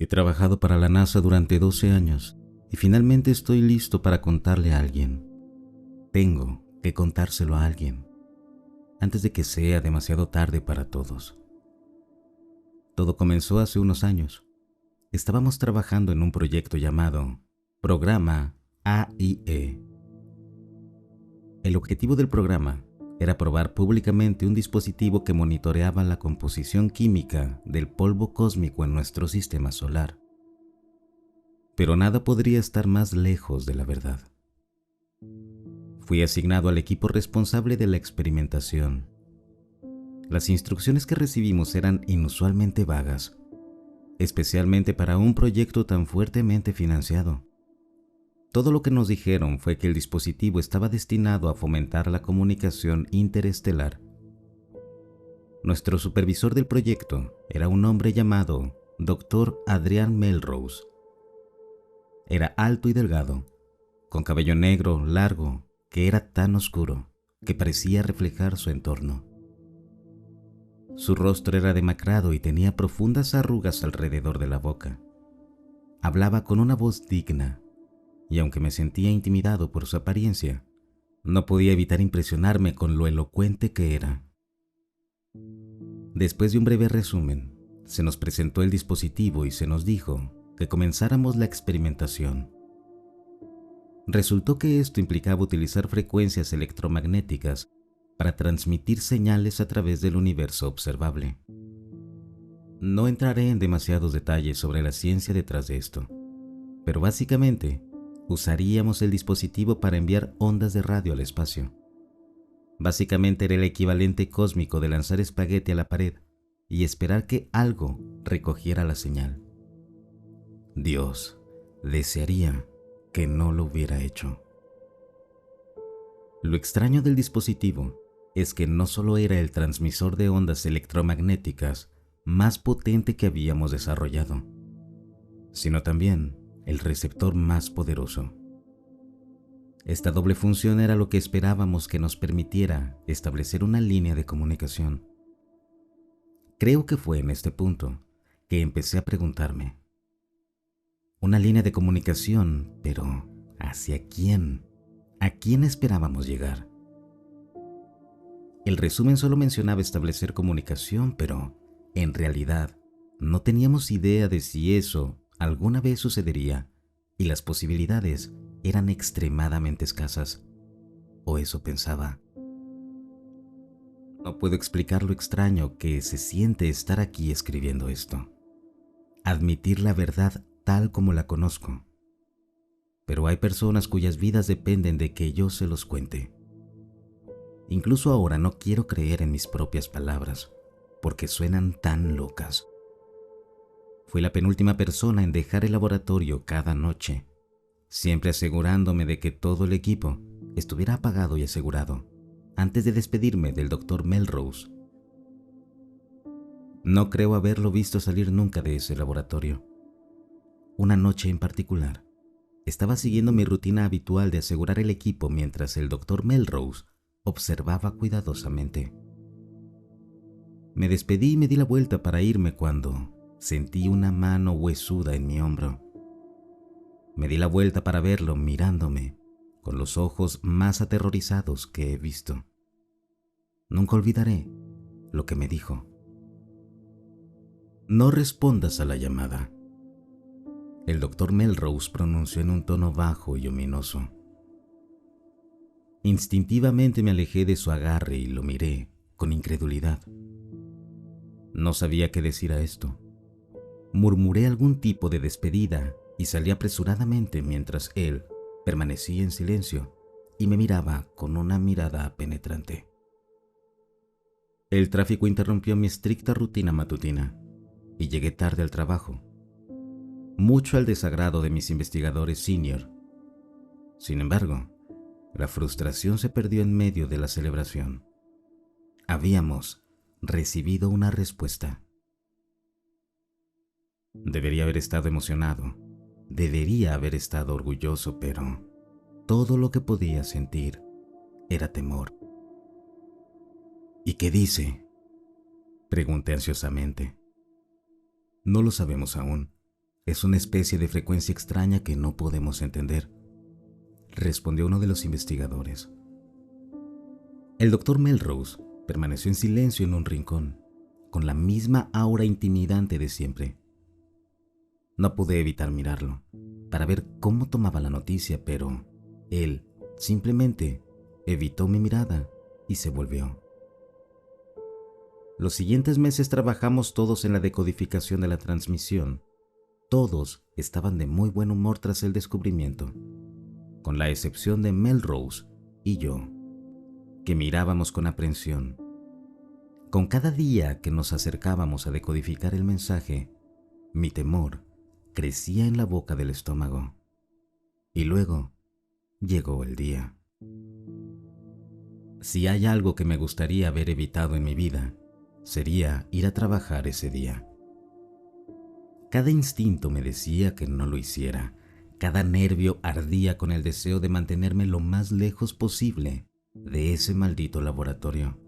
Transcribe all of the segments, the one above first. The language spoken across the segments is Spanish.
He trabajado para la NASA durante 12 años y finalmente estoy listo para contarle a alguien. Tengo que contárselo a alguien antes de que sea demasiado tarde para todos. Todo comenzó hace unos años. Estábamos trabajando en un proyecto llamado Programa AIE. El objetivo del programa era probar públicamente un dispositivo que monitoreaba la composición química del polvo cósmico en nuestro sistema solar. Pero nada podría estar más lejos de la verdad. Fui asignado al equipo responsable de la experimentación. Las instrucciones que recibimos eran inusualmente vagas, especialmente para un proyecto tan fuertemente financiado. Todo lo que nos dijeron fue que el dispositivo estaba destinado a fomentar la comunicación interestelar. Nuestro supervisor del proyecto era un hombre llamado Dr. Adrian Melrose. Era alto y delgado, con cabello negro largo que era tan oscuro que parecía reflejar su entorno. Su rostro era demacrado y tenía profundas arrugas alrededor de la boca. Hablaba con una voz digna, y aunque me sentía intimidado por su apariencia, no podía evitar impresionarme con lo elocuente que era. Después de un breve resumen, se nos presentó el dispositivo y se nos dijo que comenzáramos la experimentación. Resultó que esto implicaba utilizar frecuencias electromagnéticas para transmitir señales a través del universo observable. No entraré en demasiados detalles sobre la ciencia detrás de esto, pero básicamente usaríamos el dispositivo para enviar ondas de radio al espacio. Básicamente era el equivalente cósmico de lanzar espagueti a la pared y esperar que algo recogiera la señal. Dios desearía que no lo hubiera hecho. Lo extraño del dispositivo es que no solo era el transmisor de ondas electromagnéticas más potente que habíamos desarrollado, sino también el receptor más poderoso. Esta doble función era lo que esperábamos que nos permitiera establecer una línea de comunicación. Creo que fue en este punto que empecé a preguntarme: una línea de comunicación, pero ¿hacia quién? ¿A quién esperábamos llegar? El resumen solo mencionaba establecer comunicación, pero en realidad no teníamos idea de si eso alguna vez sucedería, y las posibilidades eran extremadamente escasas, o eso pensaba. No puedo explicar lo extraño que se siente estar aquí escribiendo esto, admitir la verdad tal como la conozco, pero hay personas cuyas vidas dependen de que yo se los cuente. Incluso ahora no quiero creer en mis propias palabras, porque suenan tan locas. Fui la penúltima persona en dejar el laboratorio cada noche, siempre asegurándome de que todo el equipo estuviera apagado y asegurado, antes de despedirme del Dr. Melrose. No creo haberlo visto salir nunca de ese laboratorio. Una noche en particular, estaba siguiendo mi rutina habitual de asegurar el equipo mientras el Dr. Melrose observaba cuidadosamente. Me despedí y me di la vuelta para irme cuando sentí una mano huesuda en mi hombro. Me di la vuelta para verlo mirándome con los ojos más aterrorizados que he visto. Nunca olvidaré lo que me dijo: no respondas a la llamada. El Dr. Melrose pronunció en un tono bajo y ominoso. Instintivamente me alejé de su agarre y lo miré con incredulidad. No sabía qué decir a esto. Murmuré algún tipo de despedida y salí apresuradamente mientras él permanecía en silencio y me miraba con una mirada penetrante. El tráfico interrumpió mi estricta rutina matutina y llegué tarde al trabajo, mucho al desagrado de mis investigadores senior. Sin embargo, la frustración se perdió en medio de la celebración. Habíamos recibido una respuesta. Debería haber estado emocionado, debería haber estado orgulloso, pero todo lo que podía sentir era temor. ¿Y qué dice?, pregunté ansiosamente. No lo sabemos aún. Es una especie de frecuencia extraña que no podemos entender, respondió uno de los investigadores. El doctor Melrose permaneció en silencio en un rincón, con la misma aura intimidante de siempre. No pude evitar mirarlo, para ver cómo tomaba la noticia, pero él simplemente evitó mi mirada y se volvió. Los siguientes meses trabajamos todos en la decodificación de la transmisión. Todos estaban de muy buen humor tras el descubrimiento, con la excepción de Melrose y yo, que mirábamos con aprensión. Con cada día que nos acercábamos a decodificar el mensaje, mi temor crecía en la boca del estómago. Y luego llegó el día. Si hay algo que me gustaría haber evitado en mi vida, sería ir a trabajar ese día. Cada instinto me decía que no lo hiciera. Cada nervio ardía con el deseo de mantenerme lo más lejos posible de ese maldito laboratorio.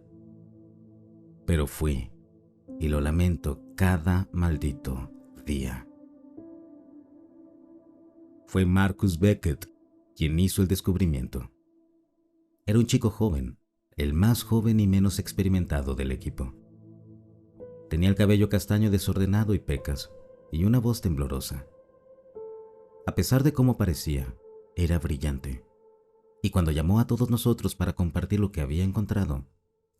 Pero fui, y lo lamento cada maldito día. Fue Marcus Beckett quien hizo el descubrimiento. Era un chico joven, el más joven y menos experimentado del equipo. Tenía el cabello castaño desordenado y pecas, y una voz temblorosa. A pesar de cómo parecía, era brillante. Y cuando llamó a todos nosotros para compartir lo que había encontrado,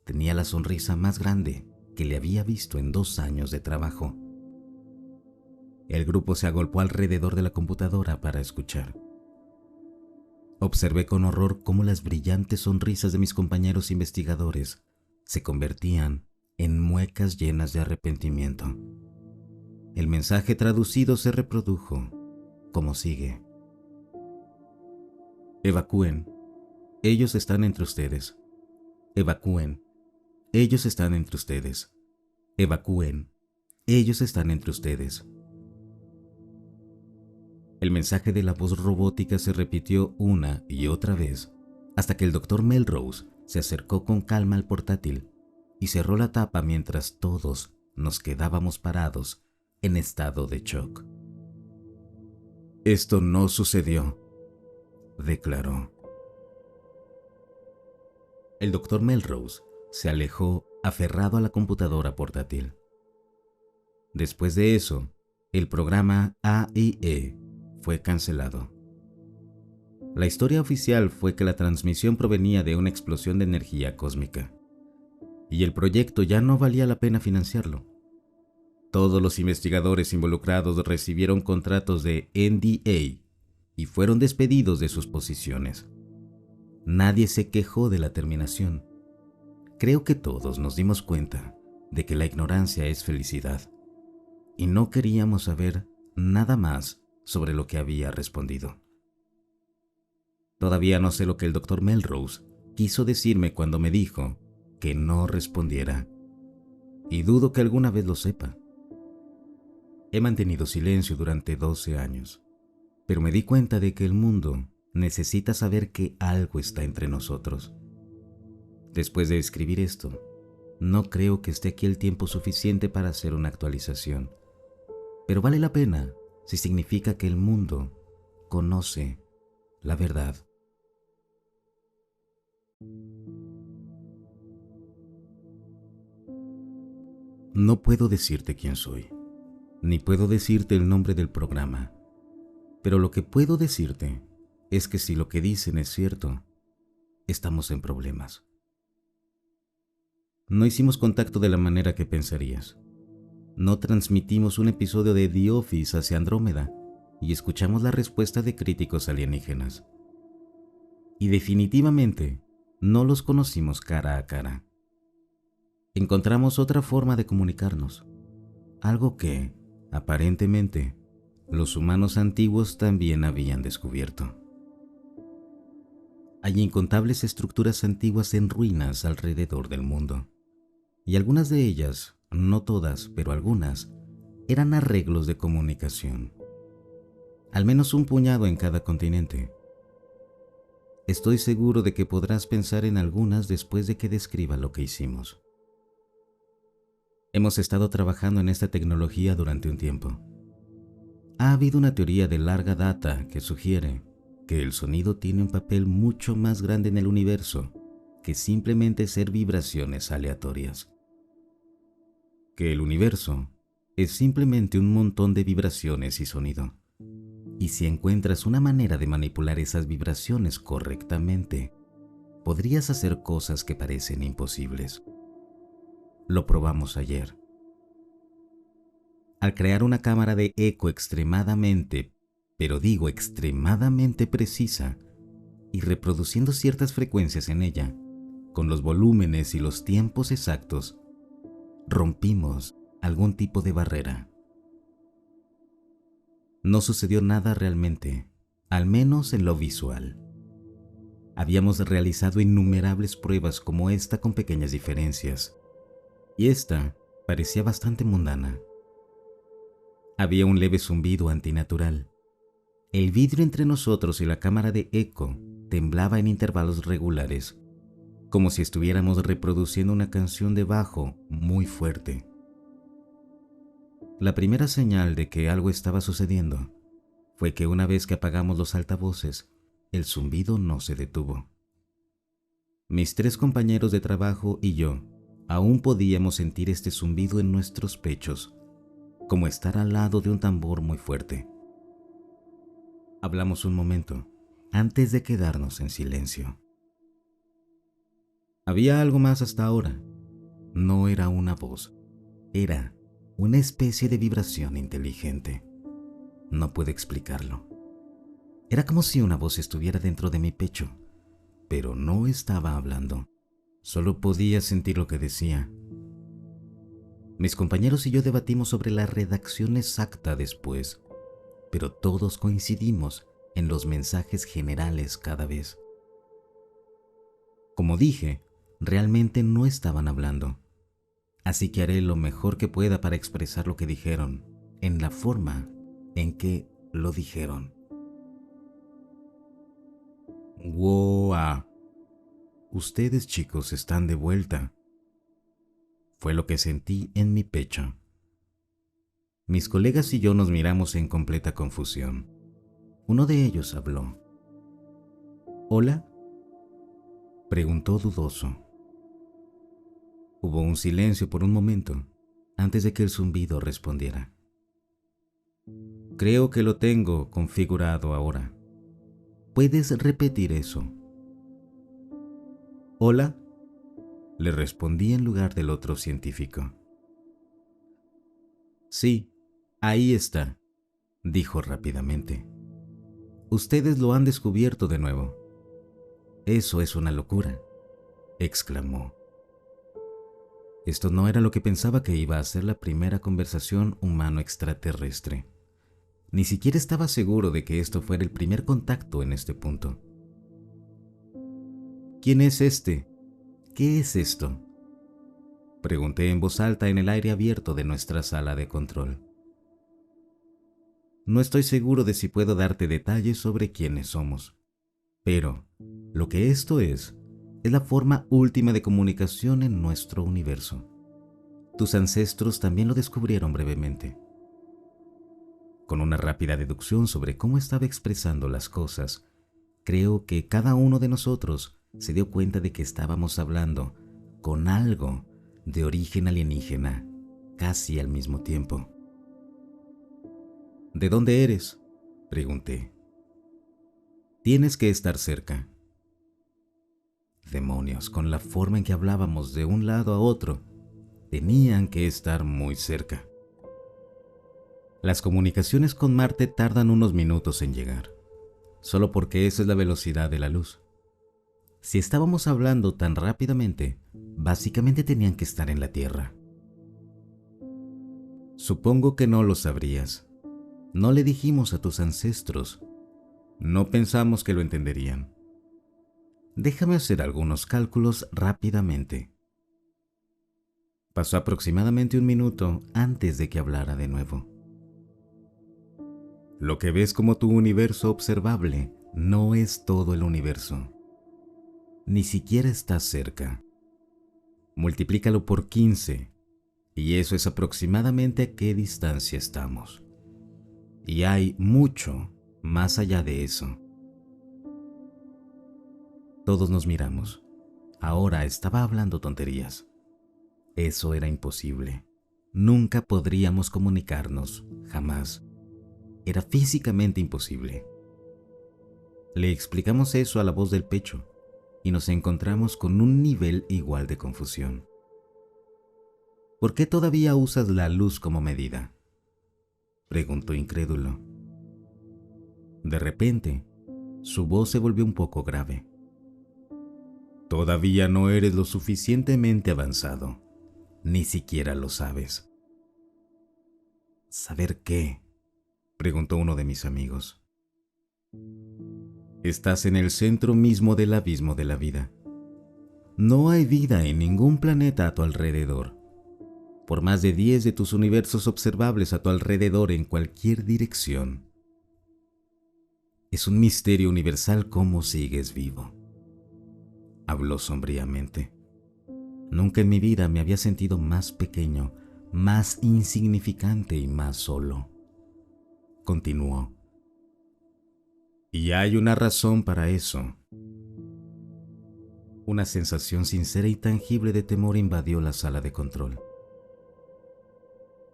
tenía la sonrisa más grande que le había visto en 2 años de trabajo. El grupo se agolpó alrededor de la computadora para escuchar. Observé con horror cómo las brillantes sonrisas de mis compañeros investigadores se convertían en muecas llenas de arrepentimiento. El mensaje traducido se reprodujo como sigue: evacúen, ellos están entre ustedes. Evacúen, ellos están entre ustedes. Evacúen, ellos están entre ustedes. El mensaje de la voz robótica se repitió una y otra vez, hasta que el doctor Melrose se acercó con calma al portátil y cerró la tapa mientras todos nos quedábamos parados en estado de shock. «Esto no sucedió», declaró. El doctor Melrose se alejó aferrado a la computadora portátil. Después de eso, el programa AIE fue cancelado. La historia oficial fue que la transmisión provenía de una explosión de energía cósmica, y el proyecto ya no valía la pena financiarlo. Todos los investigadores involucrados recibieron contratos de NDA y fueron despedidos de sus posiciones. Nadie se quejó de la terminación. Creo que todos nos dimos cuenta de que la ignorancia es felicidad, y no queríamos saber nada más sobre lo que había respondido. Todavía no sé lo que el doctor Melrose quiso decirme cuando me dijo que no respondiera, y dudo que alguna vez lo sepa. He mantenido silencio durante 12 años, pero me di cuenta de que el mundo necesita saber que algo está entre nosotros. Después de escribir esto, no creo que esté aquí el tiempo suficiente para hacer una actualización, pero vale la pena si significa que el mundo conoce la verdad. No puedo decirte quién soy, ni puedo decirte el nombre del programa, pero lo que puedo decirte es que si lo que dicen es cierto, estamos en problemas. No hicimos contacto de la manera que pensarías. No transmitimos un episodio de The Office hacia Andrómeda y escuchamos la respuesta de críticos alienígenas. Y definitivamente no los conocimos cara a cara. Encontramos otra forma de comunicarnos, algo que, aparentemente, los humanos antiguos también habían descubierto. Hay incontables estructuras antiguas en ruinas alrededor del mundo, y algunas de ellas, no todas, pero algunas, eran arreglos de comunicación. Al menos un puñado en cada continente. Estoy seguro de que podrás pensar en algunas después de que describa lo que hicimos. Hemos estado trabajando en esta tecnología durante un tiempo. Ha habido una teoría de larga data que sugiere que el sonido tiene un papel mucho más grande en el universo que simplemente ser vibraciones aleatorias. Que el universo es simplemente un montón de vibraciones y sonido. Y si encuentras una manera de manipular esas vibraciones correctamente, podrías hacer cosas que parecen imposibles. Lo probamos ayer. Al crear una cámara de eco extremadamente, pero digo extremadamente precisa, y reproduciendo ciertas frecuencias en ella, con los volúmenes y los tiempos exactos, rompimos algún tipo de barrera. No sucedió nada realmente, al menos en lo visual. Habíamos realizado innumerables pruebas como esta con pequeñas diferencias, y esta parecía bastante mundana. Había un leve zumbido antinatural. El vidrio entre nosotros y la cámara de eco temblaba en intervalos regulares, como si estuviéramos reproduciendo una canción de bajo muy fuerte. La primera señal de que algo estaba sucediendo fue que una vez que apagamos los altavoces, el zumbido no se detuvo. Mis 3 compañeros de trabajo y yo aún podíamos sentir este zumbido en nuestros pechos, como estar al lado de un tambor muy fuerte. Hablamos un momento antes de quedarnos en silencio. Había algo más hasta ahora. No era una voz, era una especie de vibración inteligente. No puedo explicarlo. Era como si una voz estuviera dentro de mi pecho, pero no estaba hablando. Solo podía sentir lo que decía. Mis compañeros y yo debatimos sobre la redacción exacta después, pero todos coincidimos en los mensajes generales cada vez. Como dije, realmente no estaban hablando, así que haré lo mejor que pueda para expresar lo que dijeron, en la forma en que lo dijeron. ¡Wow! Ustedes, chicos, están de vuelta. Fue lo que sentí en mi pecho. Mis colegas y yo nos miramos en completa confusión. Uno de ellos habló. ¿Hola?, preguntó dudoso. Hubo un silencio por un momento antes de que el zumbido respondiera. Creo que lo tengo configurado ahora. ¿Puedes repetir eso? ¿Hola?, le respondí en lugar del otro científico. Sí, ahí está, dijo rápidamente. Ustedes lo han descubierto de nuevo. Eso es una locura, exclamó. Esto no era lo que pensaba que iba a ser la primera conversación humano-extraterrestre. Ni siquiera estaba seguro de que esto fuera el primer contacto en este punto. ¿Quién es este? ¿Qué es esto?, pregunté en voz alta en el aire abierto de nuestra sala de control. No estoy seguro de si puedo darte detalles sobre quiénes somos, pero lo que esto es la forma última de comunicación en nuestro universo. Tus ancestros también lo descubrieron brevemente. Con una rápida deducción sobre cómo estaba expresando las cosas, creo que cada uno de nosotros se dio cuenta de que estábamos hablando con algo de origen alienígena, casi al mismo tiempo. ¿De dónde eres?, pregunté. Tienes que estar cerca. Demonios, con la forma en que hablábamos de un lado a otro, tenían que estar muy cerca. Las comunicaciones con Marte tardan unos minutos en llegar, solo porque esa es la velocidad de la luz. Si estábamos hablando tan rápidamente, básicamente tenían que estar en la Tierra. Supongo que no lo sabrías. No le dijimos a tus ancestros. No pensamos que lo entenderían. Déjame hacer algunos cálculos rápidamente. Pasó aproximadamente un minuto antes de que hablara de nuevo. Lo que ves como tu universo observable no es todo el universo. Ni siquiera está cerca. Multiplícalo por 15, y eso es aproximadamente a qué distancia estamos. Y hay mucho más allá de eso. Todos nos miramos. Ahora estaba hablando tonterías. Eso era imposible. Nunca podríamos comunicarnos, jamás. Era físicamente imposible. Le explicamos eso a la voz del pecho y nos encontramos con un nivel igual de confusión. ¿Por qué todavía usas la luz como medida?, preguntó incrédulo. De repente, su voz se volvió un poco grave. Todavía no eres lo suficientemente avanzado. Ni siquiera lo sabes. ¿Saber qué?, preguntó uno de mis amigos. Estás en el centro mismo del abismo de la vida. No hay vida en ningún planeta a tu alrededor. Por más de 10 de tus universos observables a tu alrededor en cualquier dirección. Es un misterio universal cómo sigues vivo. Habló sombríamente. Nunca en mi vida me había sentido más pequeño, más insignificante y más solo. Continuó. Y hay una razón para eso. Una sensación sincera y tangible de temor invadió la sala de control.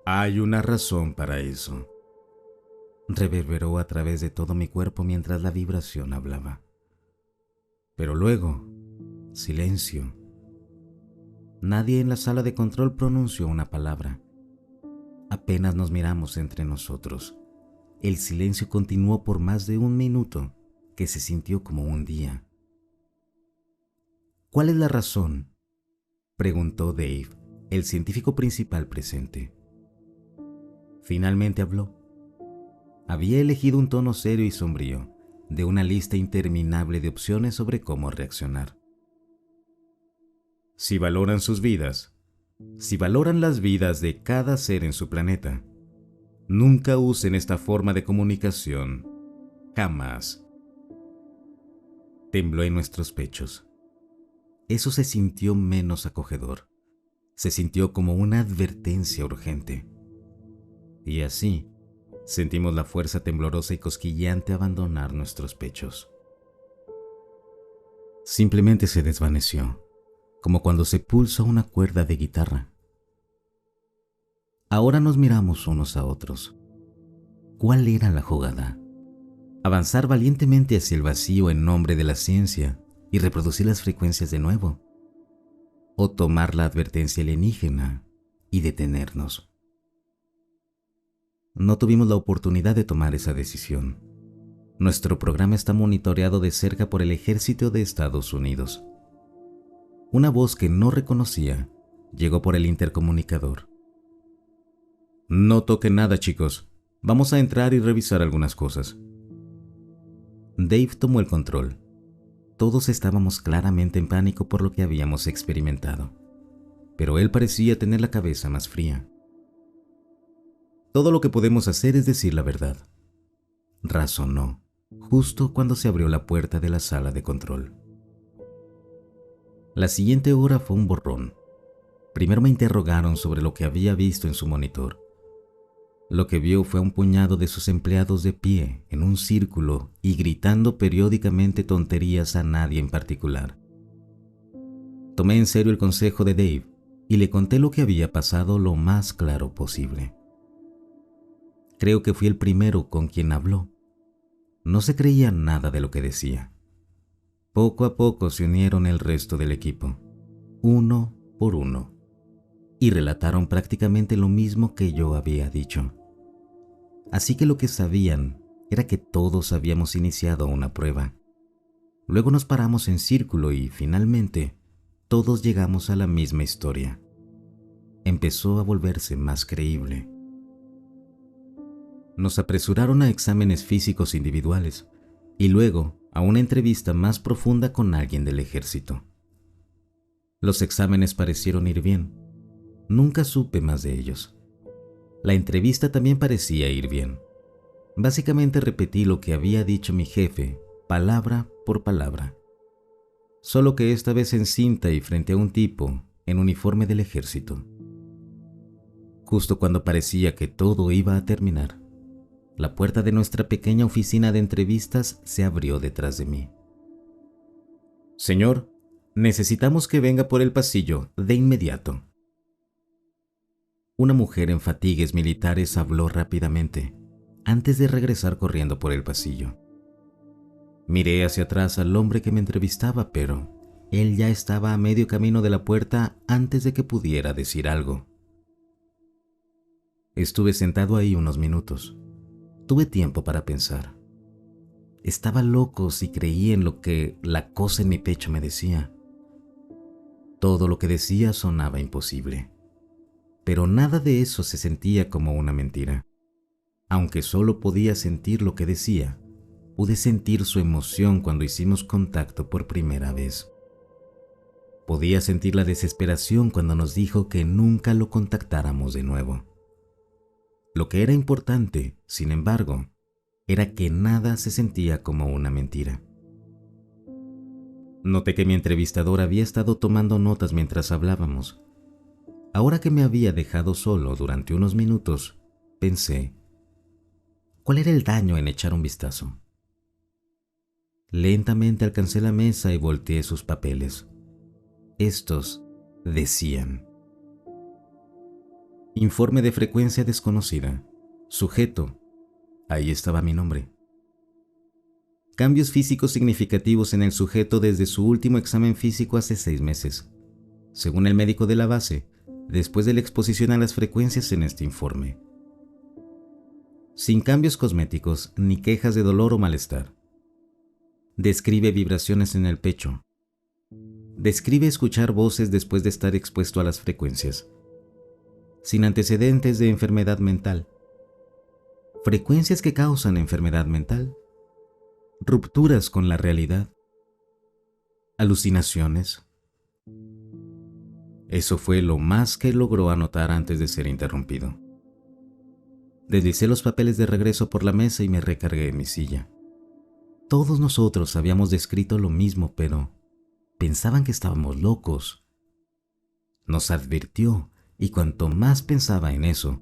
Hay una razón para eso. Reverberó a través de todo mi cuerpo mientras la vibración hablaba. Pero luego, silencio. Nadie en la sala de control pronunció una palabra. Apenas nos miramos entre nosotros. El silencio continuó por más de 1 minuto, que se sintió como un día. ¿Cuál es la razón?, preguntó Dave, el científico principal presente. Finalmente habló. Había elegido un tono serio y sombrío, de una lista interminable de opciones sobre cómo reaccionar. Si valoran sus vidas, si valoran las vidas de cada ser en su planeta, nunca usen esta forma de comunicación. Jamás. Tembló en nuestros pechos. Eso se sintió menos acogedor. Se sintió como una advertencia urgente. Y así, sentimos la fuerza temblorosa y cosquilleante abandonar nuestros pechos. Simplemente se desvaneció, como cuando se pulsa una cuerda de guitarra. Ahora nos miramos unos a otros. ¿Cuál era la jugada? ¿Avanzar valientemente hacia el vacío en nombre de la ciencia y reproducir las frecuencias de nuevo? ¿O tomar la advertencia alienígena y detenernos? No tuvimos la oportunidad de tomar esa decisión. Nuestro programa está monitoreado de cerca por el ejército de Estados Unidos. Una voz que no reconocía llegó por el intercomunicador. No toquen nada, chicos. Vamos a entrar y revisar algunas cosas. Dave tomó el control. Todos estábamos claramente en pánico por lo que habíamos experimentado, pero él parecía tener la cabeza más fría. Todo lo que podemos hacer es decir la verdad, razonó, justo cuando se abrió la puerta de la sala de control. La siguiente hora fue un borrón. Primero me interrogaron sobre lo que había visto en su monitor. Lo que vio fue a un puñado de sus empleados de pie en un círculo y gritando periódicamente tonterías a nadie en particular. Tomé en serio el consejo de Dave y le conté lo que había pasado lo más claro posible. Creo que fui el primero con quien habló. No se creía nada de lo que decía. Poco a poco se unieron el resto del equipo, uno por uno, y relataron prácticamente lo mismo que yo había dicho. Así que lo que sabían era que todos habíamos iniciado una prueba. Luego nos paramos en círculo y, finalmente, todos llegamos a la misma historia. Empezó a volverse más creíble. Nos apresuraron a exámenes físicos individuales y luego a una entrevista más profunda con alguien del ejército. Los exámenes parecieron ir bien. Nunca supe más de ellos. La entrevista también parecía ir bien. Básicamente repetí lo que había dicho mi jefe, palabra por palabra. Solo que esta vez en cinta y frente a un tipo en uniforme del ejército. Justo cuando parecía que todo iba a terminar, la puerta de nuestra pequeña oficina de entrevistas se abrió detrás de mí. Señor, necesitamos que venga por el pasillo de inmediato. Una mujer en fatigues militares habló rápidamente, antes de regresar corriendo por el pasillo. Miré hacia atrás al hombre que me entrevistaba, pero él ya estaba a medio camino de la puerta antes de que pudiera decir algo. Estuve sentado ahí unos minutos. Tuve tiempo para pensar. Estaba loco si creía en lo que la cosa en mi pecho me decía. Todo lo que decía sonaba imposible, pero nada de eso se sentía como una mentira. Aunque solo podía sentir lo que decía, pude sentir su emoción cuando hicimos contacto por primera vez. Podía sentir la desesperación cuando nos dijo que nunca lo contactáramos de nuevo. Lo que era importante, sin embargo, era que nada se sentía como una mentira. Noté que mi entrevistador había estado tomando notas mientras hablábamos. Ahora que me había dejado solo durante unos minutos, pensé, ¿cuál era el daño en echar un vistazo? Lentamente alcancé la mesa y volteé sus papeles. Estos decían: Informe de frecuencia desconocida. Sujeto. Ahí estaba mi nombre. Cambios físicos significativos en el sujeto desde su último examen físico hace 6 meses. Según el médico de la base, después de la exposición a las frecuencias en este informe. Sin cambios cosméticos ni quejas de dolor o malestar. Describe vibraciones en el pecho. Describe escuchar voces después de estar expuesto a las frecuencias. Sin antecedentes de enfermedad mental. Frecuencias que causan enfermedad mental. Rupturas con la realidad. Alucinaciones. Eso fue lo más que logró anotar antes de ser interrumpido. Deslicé los papeles de regreso por la mesa y me recargué en mi silla. Todos nosotros habíamos descrito lo mismo, pero pensaban que estábamos locos. Nos advirtió, y cuanto más pensaba en eso,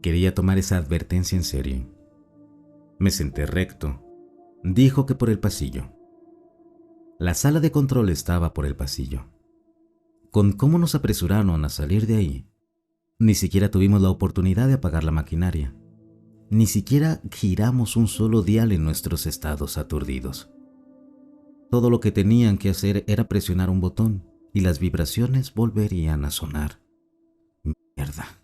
quería tomar esa advertencia en serio. Me senté recto. Dijo que por el pasillo. La sala de control estaba por el pasillo. Con cómo nos apresuraron a salir de ahí, ni siquiera tuvimos la oportunidad de apagar la maquinaria. Ni siquiera giramos un solo dial en nuestros estados aturdidos. Todo lo que tenían que hacer era presionar un botón y las vibraciones volverían a sonar. Mierda.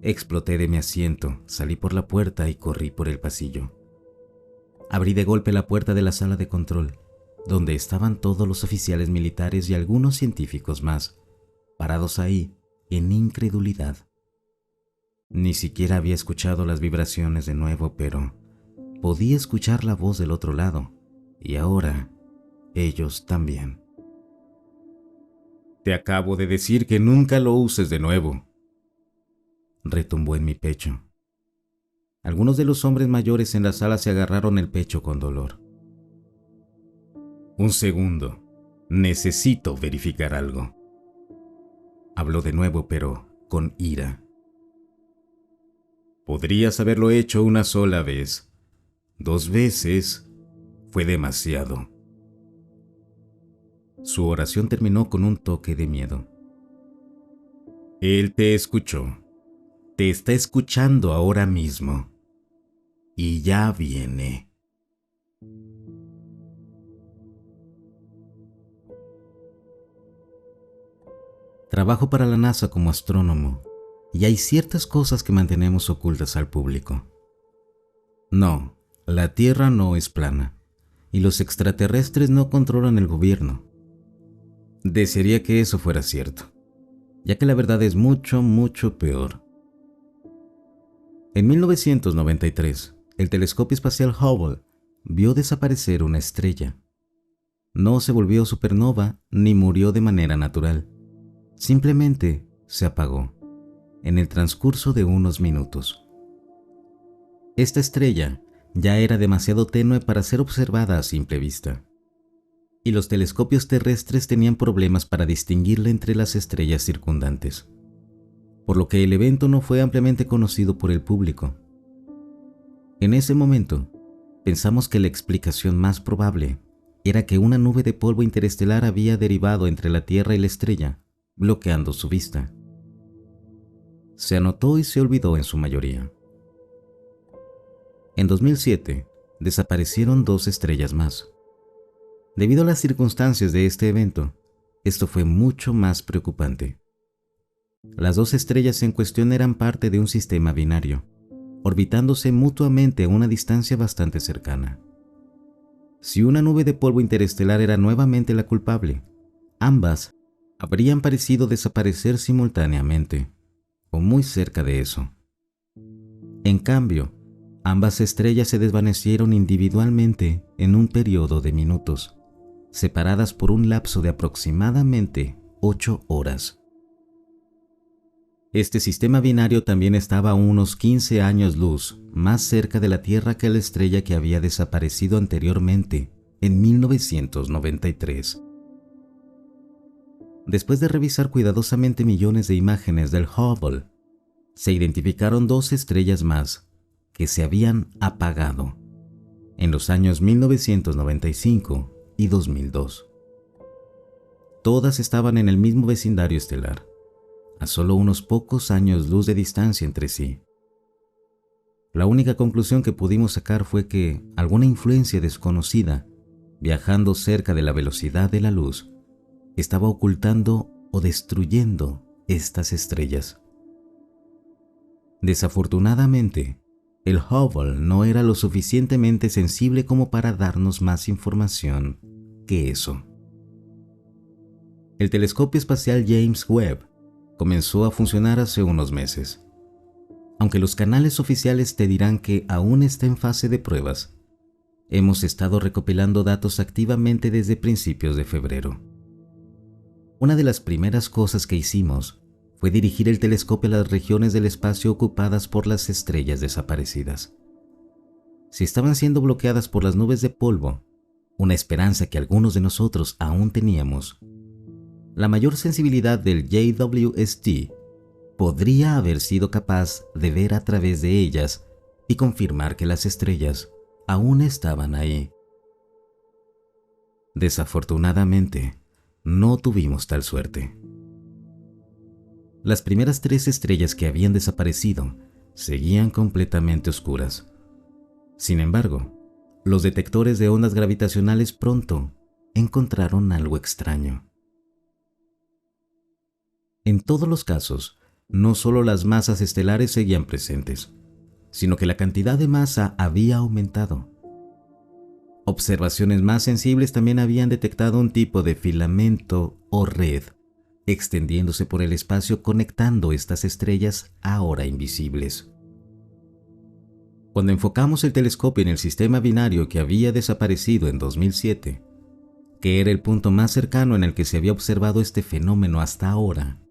Exploté de mi asiento, salí por la puerta y corrí por el pasillo. Abrí de golpe la puerta de la sala de control, donde estaban todos los oficiales militares y algunos científicos más, parados ahí en incredulidad. Ni siquiera había escuchado las vibraciones de nuevo, pero podía escuchar la voz del otro lado, y ahora ellos también. Te acabo de decir que nunca lo uses de nuevo. Retumbó en mi pecho. Algunos de los hombres mayores en la sala se agarraron el pecho con dolor. Un segundo. Necesito verificar algo. Habló de nuevo, pero con ira. Podrías haberlo hecho una sola vez. 2 veces fue demasiado. Su oración terminó con un toque de miedo. Él te escuchó. Te está escuchando ahora mismo. Y ya viene. Trabajo para la NASA como astrónomo, y hay ciertas cosas que mantenemos ocultas al público. No, la Tierra no es plana, y los extraterrestres no controlan el gobierno. Desearía que eso fuera cierto, ya que la verdad es mucho, mucho peor. En 1993, el telescopio espacial Hubble vio desaparecer una estrella. No se volvió supernova ni murió de manera natural. Simplemente se apagó en el transcurso de unos minutos. Esta estrella ya era demasiado tenue para ser observada a simple vista, y los telescopios terrestres tenían problemas para distinguirla entre las estrellas circundantes, por lo que el evento no fue ampliamente conocido por el público En ese momento, pensamos que la explicación más probable era que una nube de polvo interestelar había derivado entre la Tierra y la estrella, bloqueando su vista. Se anotó y se olvidó en su mayoría. En 2007, desaparecieron 2 estrellas más. Debido a las circunstancias de este evento, esto fue mucho más preocupante. Las 2 estrellas en cuestión eran parte de un sistema binario, orbitándose mutuamente a una distancia bastante cercana. Si una nube de polvo interestelar era nuevamente la culpable, ambas habrían parecido desaparecer simultáneamente, o muy cerca de eso. En cambio, ambas estrellas se desvanecieron individualmente en un periodo de minutos, separadas por un lapso de aproximadamente 8 horas. Este sistema binario también estaba a unos 15 años luz más cerca de la Tierra que la estrella que había desaparecido anteriormente en 1993. Después de revisar cuidadosamente millones de imágenes del Hubble, se identificaron 2 estrellas más que se habían apagado en los años 1995 y 2002. Todas estaban en el mismo vecindario estelar, a solo unos pocos años luz de distancia entre sí. La única conclusión que pudimos sacar fue que alguna influencia desconocida, viajando cerca de la velocidad de la luz, estaba ocultando o destruyendo estas estrellas. Desafortunadamente, el Hubble no era lo suficientemente sensible como para darnos más información que eso. El telescopio espacial James Webb comenzó a funcionar hace unos meses. Aunque los canales oficiales te dirán que aún está en fase de pruebas, hemos estado recopilando datos activamente desde principios de febrero. Una de las primeras cosas que hicimos fue dirigir el telescopio a las regiones del espacio ocupadas por las estrellas desaparecidas. Si estaban siendo bloqueadas por las nubes de polvo, una esperanza que algunos de nosotros aún teníamos, la mayor sensibilidad del JWST podría haber sido capaz de ver a través de ellas y confirmar que las estrellas aún estaban ahí. Desafortunadamente, no tuvimos tal suerte. Las primeras 3 estrellas que habían desaparecido seguían completamente oscuras. Sin embargo, los detectores de ondas gravitacionales pronto encontraron algo extraño. En todos los casos, no solo las masas estelares seguían presentes, sino que la cantidad de masa había aumentado. Observaciones más sensibles también habían detectado un tipo de filamento o red extendiéndose por el espacio conectando estas estrellas ahora invisibles. Cuando enfocamos el telescopio en el sistema binario que había desaparecido en 2007, que era el punto más cercano en el que se había observado este fenómeno hasta ahora,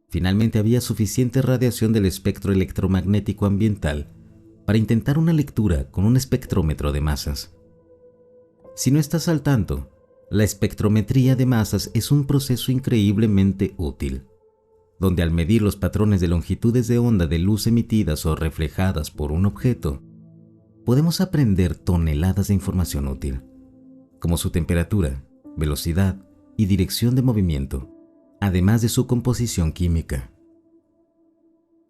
finalmente había suficiente radiación del espectro electromagnético ambiental para intentar una lectura con un espectrómetro de masas. Si no estás al tanto, la espectrometría de masas es un proceso increíblemente útil, donde al medir los patrones de longitudes de onda de luz emitidas o reflejadas por un objeto, podemos aprender toneladas de información útil, como su temperatura, velocidad y dirección de movimiento, además de su composición química.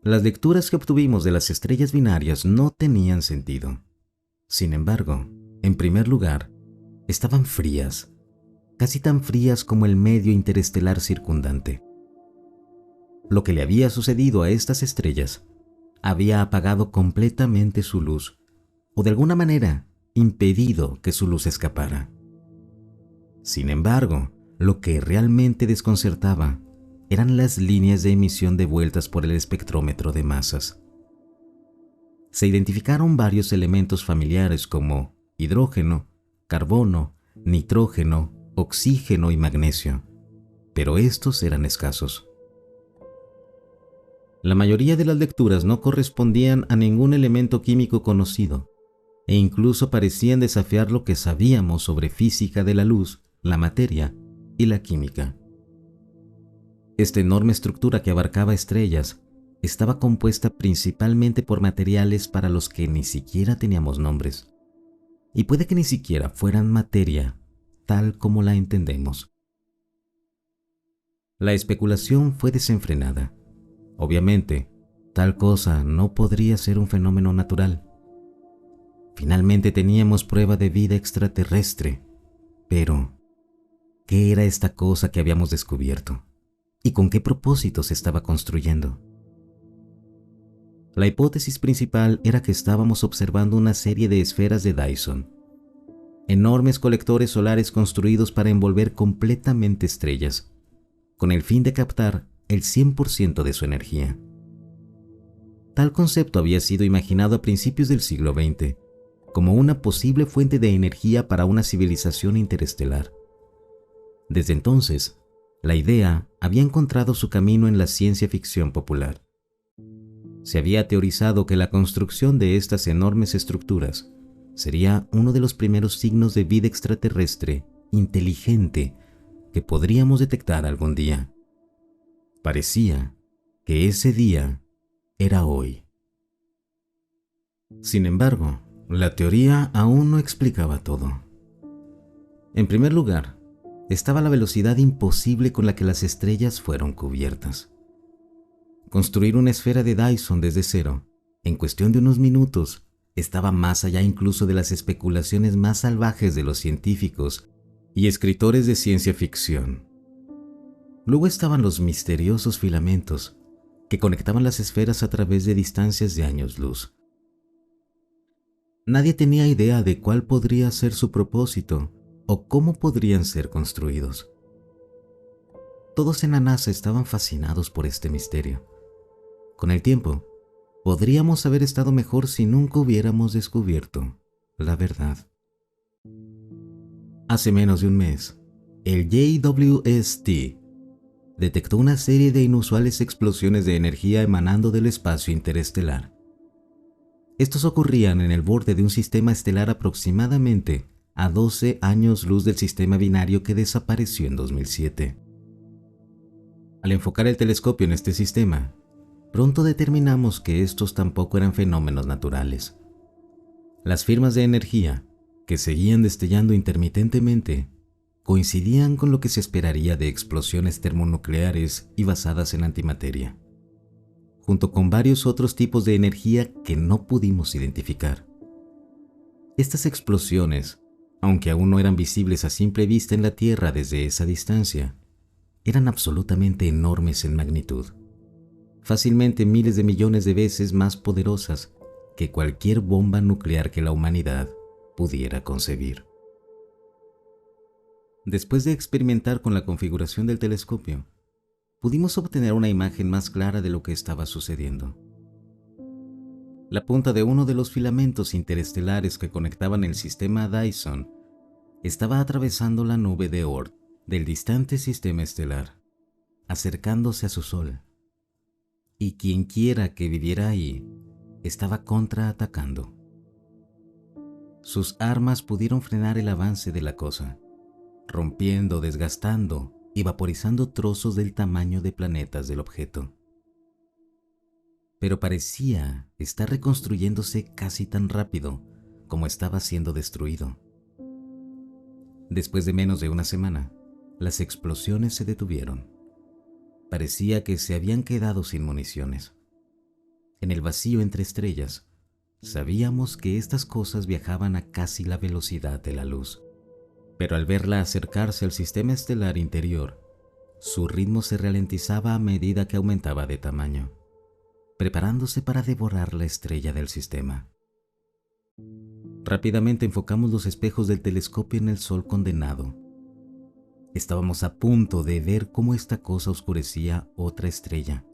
Las lecturas que obtuvimos de las estrellas binarias no tenían sentido. Sin embargo, en primer lugar, estaban frías, casi tan frías como el medio interestelar circundante. Lo que le había sucedido a estas estrellas había apagado completamente su luz, o de alguna manera impedido que su luz escapara. Sin embargo, lo que realmente desconcertaba eran las líneas de emisión devueltas por el espectrómetro de masas. Se identificaron varios elementos familiares como hidrógeno, carbono, nitrógeno, oxígeno y magnesio, pero estos eran escasos. La mayoría de las lecturas no correspondían a ningún elemento químico conocido, e incluso parecían desafiar lo que sabíamos sobre física de la luz, la materia y la química. Esta enorme estructura que abarcaba estrellas estaba compuesta principalmente por materiales para los que ni siquiera teníamos nombres, y puede que ni siquiera fueran materia tal como la entendemos. La especulación fue desenfrenada. Obviamente, tal cosa no podría ser un fenómeno natural. Finalmente teníamos prueba de vida extraterrestre, pero ¿qué era esta cosa que habíamos descubierto? ¿Y con qué propósito se estaba construyendo? La hipótesis principal era que estábamos observando una serie de esferas de Dyson, enormes colectores solares construidos para envolver completamente estrellas, con el fin de captar el 100% de su energía. Tal concepto había sido imaginado a principios del siglo XX como una posible fuente de energía para una civilización interestelar. Desde entonces, la idea había encontrado su camino en la ciencia ficción popular. Se había teorizado que la construcción de estas enormes estructuras sería uno de los primeros signos de vida extraterrestre inteligente que podríamos detectar algún día. Parecía que ese día era hoy. Sin embargo, la teoría aún no explicaba todo. En primer lugar, estaba la velocidad imposible con la que las estrellas fueron cubiertas. Construir una esfera de Dyson desde cero, en cuestión de unos minutos, estaba más allá incluso de las especulaciones más salvajes de los científicos y escritores de ciencia ficción. Luego estaban los misteriosos filamentos que conectaban las esferas a través de distancias de años luz. Nadie tenía idea de cuál podría ser su propósito o cómo podrían ser construidos. Todos en la NASA estaban fascinados por este misterio. Con el tiempo, podríamos haber estado mejor si nunca hubiéramos descubierto la verdad. Hace menos de un mes, el JWST detectó una serie de inusuales explosiones de energía emanando del espacio interestelar. Estos ocurrían en el borde de un sistema estelar aproximadamente a 12 años luz del sistema binario que desapareció en 2007. Al enfocar el telescopio en este sistema, pronto determinamos que estos tampoco eran fenómenos naturales. Las firmas de energía, que seguían destellando intermitentemente, coincidían con lo que se esperaría de explosiones termonucleares y basadas en antimateria, junto con varios otros tipos de energía que no pudimos identificar. Estas explosiones, aunque aún no eran visibles a simple vista en la Tierra desde esa distancia, eran absolutamente enormes en magnitud, fácilmente miles de millones de veces más poderosas que cualquier bomba nuclear que la humanidad pudiera concebir. Después de experimentar con la configuración del telescopio, pudimos obtener una imagen más clara de lo que estaba sucediendo. La punta de uno de los filamentos interestelares que conectaban el sistema a Dyson estaba atravesando la nube de Oort del distante sistema estelar, acercándose a su Sol. Y quienquiera que viviera ahí estaba contraatacando. Sus armas pudieron frenar el avance de la cosa, rompiendo, desgastando y vaporizando trozos del tamaño de planetas del objeto. Pero parecía estar reconstruyéndose casi tan rápido como estaba siendo destruido. Después de menos de una semana, las explosiones se detuvieron. Parecía que se habían quedado sin municiones. En el vacío entre estrellas, sabíamos que estas cosas viajaban a casi la velocidad de la luz. Pero al verla acercarse al sistema estelar interior, su ritmo se ralentizaba a medida que aumentaba de tamaño, preparándose para devorar la estrella del sistema. Rápidamente enfocamos los espejos del telescopio en el Sol condenado. Estábamos a punto de ver cómo esta cosa oscurecía otra estrella,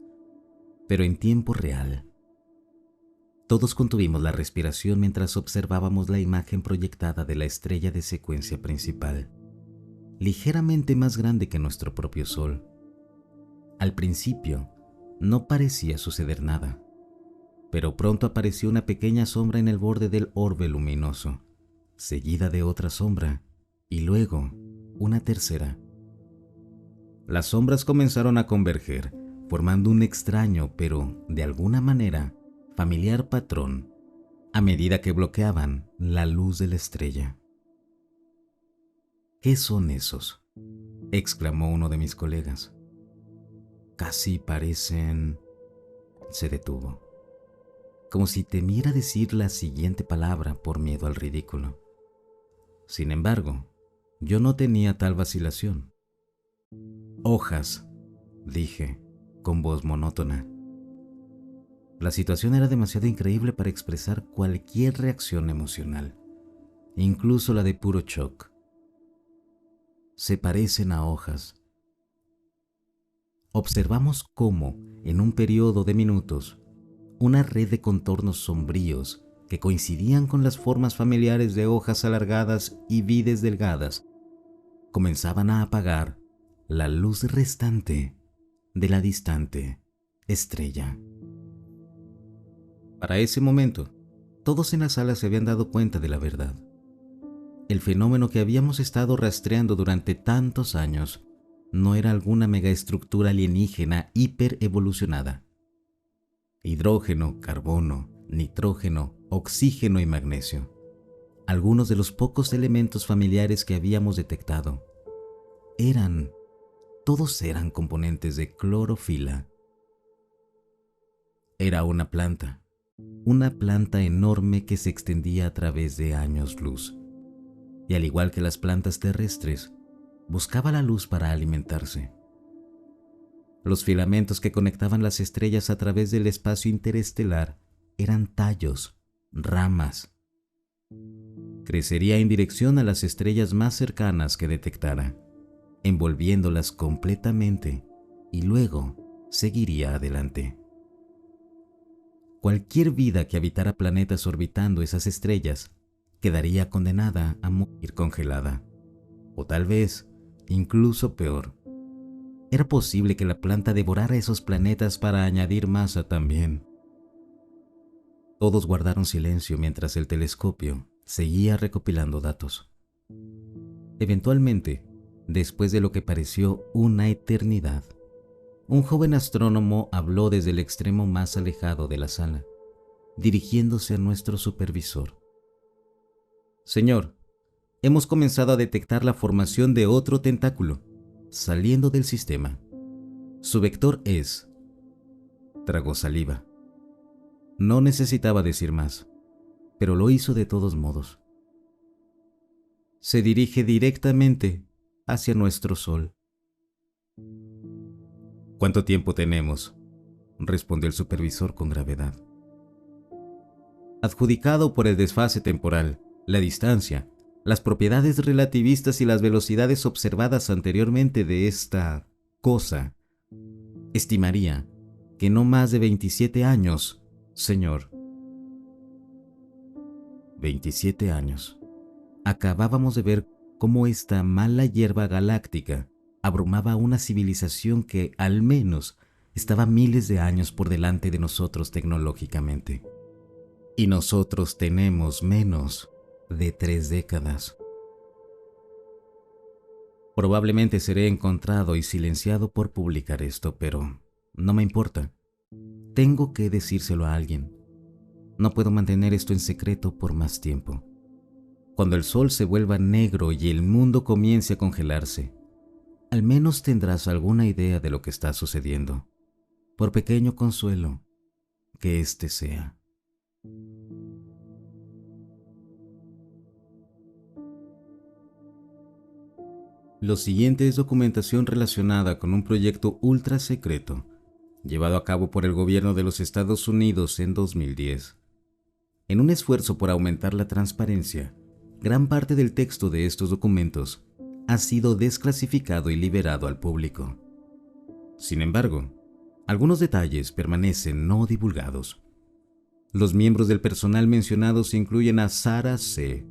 pero en tiempo real. Todos contuvimos la respiración mientras observábamos la imagen proyectada de la estrella de secuencia principal, ligeramente más grande que nuestro propio Sol. Al principio, no parecía suceder nada, pero pronto apareció una pequeña sombra en el borde del orbe luminoso, seguida de otra sombra, y luego una tercera. Las sombras comenzaron a converger, formando un extraño pero, de alguna manera, familiar patrón a medida que bloqueaban la luz de la estrella. ¿Qué son esos?, exclamó uno de mis colegas. Casi parecen... Se detuvo, como si temiera decir la siguiente palabra por miedo al ridículo. Sin embargo, yo no tenía tal vacilación. Hojas, dije, con voz monótona. La situación era demasiado increíble para expresar cualquier reacción emocional, incluso la de puro shock. Se parecen a hojas. Observamos cómo, en un periodo de minutos, una red de contornos sombríos que coincidían con las formas familiares de hojas alargadas y vides delgadas comenzaban a apagar la luz restante de la distante estrella. Para ese momento, todos en la sala se habían dado cuenta de la verdad. El fenómeno que habíamos estado rastreando durante tantos años no era alguna megaestructura alienígena hiperevolucionada. Hidrógeno, carbono, nitrógeno, oxígeno y magnesio, algunos de los pocos elementos familiares que habíamos detectado, todos eran componentes de clorofila. Era una planta enorme que se extendía a través de años luz, y al igual que las plantas terrestres, buscaba la luz para alimentarse. Los filamentos que conectaban las estrellas a través del espacio interestelar eran tallos, ramas. Crecería en dirección a las estrellas más cercanas que detectara, envolviéndolas completamente, y luego seguiría adelante. Cualquier vida que habitara planetas orbitando esas estrellas quedaría condenada a morir congelada, o tal vez incluso peor. Era posible que la planta devorara esos planetas para añadir masa también. Todos guardaron silencio mientras el telescopio seguía recopilando datos. Eventualmente, después de lo que pareció una eternidad, un joven astrónomo habló desde el extremo más alejado de la sala, dirigiéndose a nuestro supervisor. Señor, hemos comenzado a detectar la formación de otro tentáculo, saliendo del sistema. Su vector es... Tragó saliva. No necesitaba decir más, pero lo hizo de todos modos. Se dirige directamente hacia nuestro Sol. ¿Cuánto tiempo tenemos?, respondió el supervisor con gravedad. Adjudicado por el desfase temporal, la distancia, las propiedades relativistas y las velocidades observadas anteriormente de esta cosa, estimaría que no más de 27 años, señor. 27 años. Acabábamos de ver cómo esta mala hierba galáctica abrumaba a una civilización que, al menos, estaba miles de años por delante de nosotros tecnológicamente. Y nosotros tenemos menos de 3 décadas. Probablemente seré encontrado y silenciado por publicar esto, pero no me importa. Tengo que decírselo a alguien. No puedo mantener esto en secreto por más tiempo. Cuando el sol se vuelva negro y el mundo comience a congelarse, al menos tendrás alguna idea de lo que está sucediendo, por pequeño consuelo que éste sea. Lo siguiente es documentación relacionada con un proyecto ultra secreto llevado a cabo por el gobierno de los Estados Unidos en 2010. En un esfuerzo por aumentar la transparencia, gran parte del texto de estos documentos ha sido desclasificado y liberado al público. Sin embargo, algunos detalles permanecen no divulgados. Los miembros del personal mencionados incluyen a Sarah C.,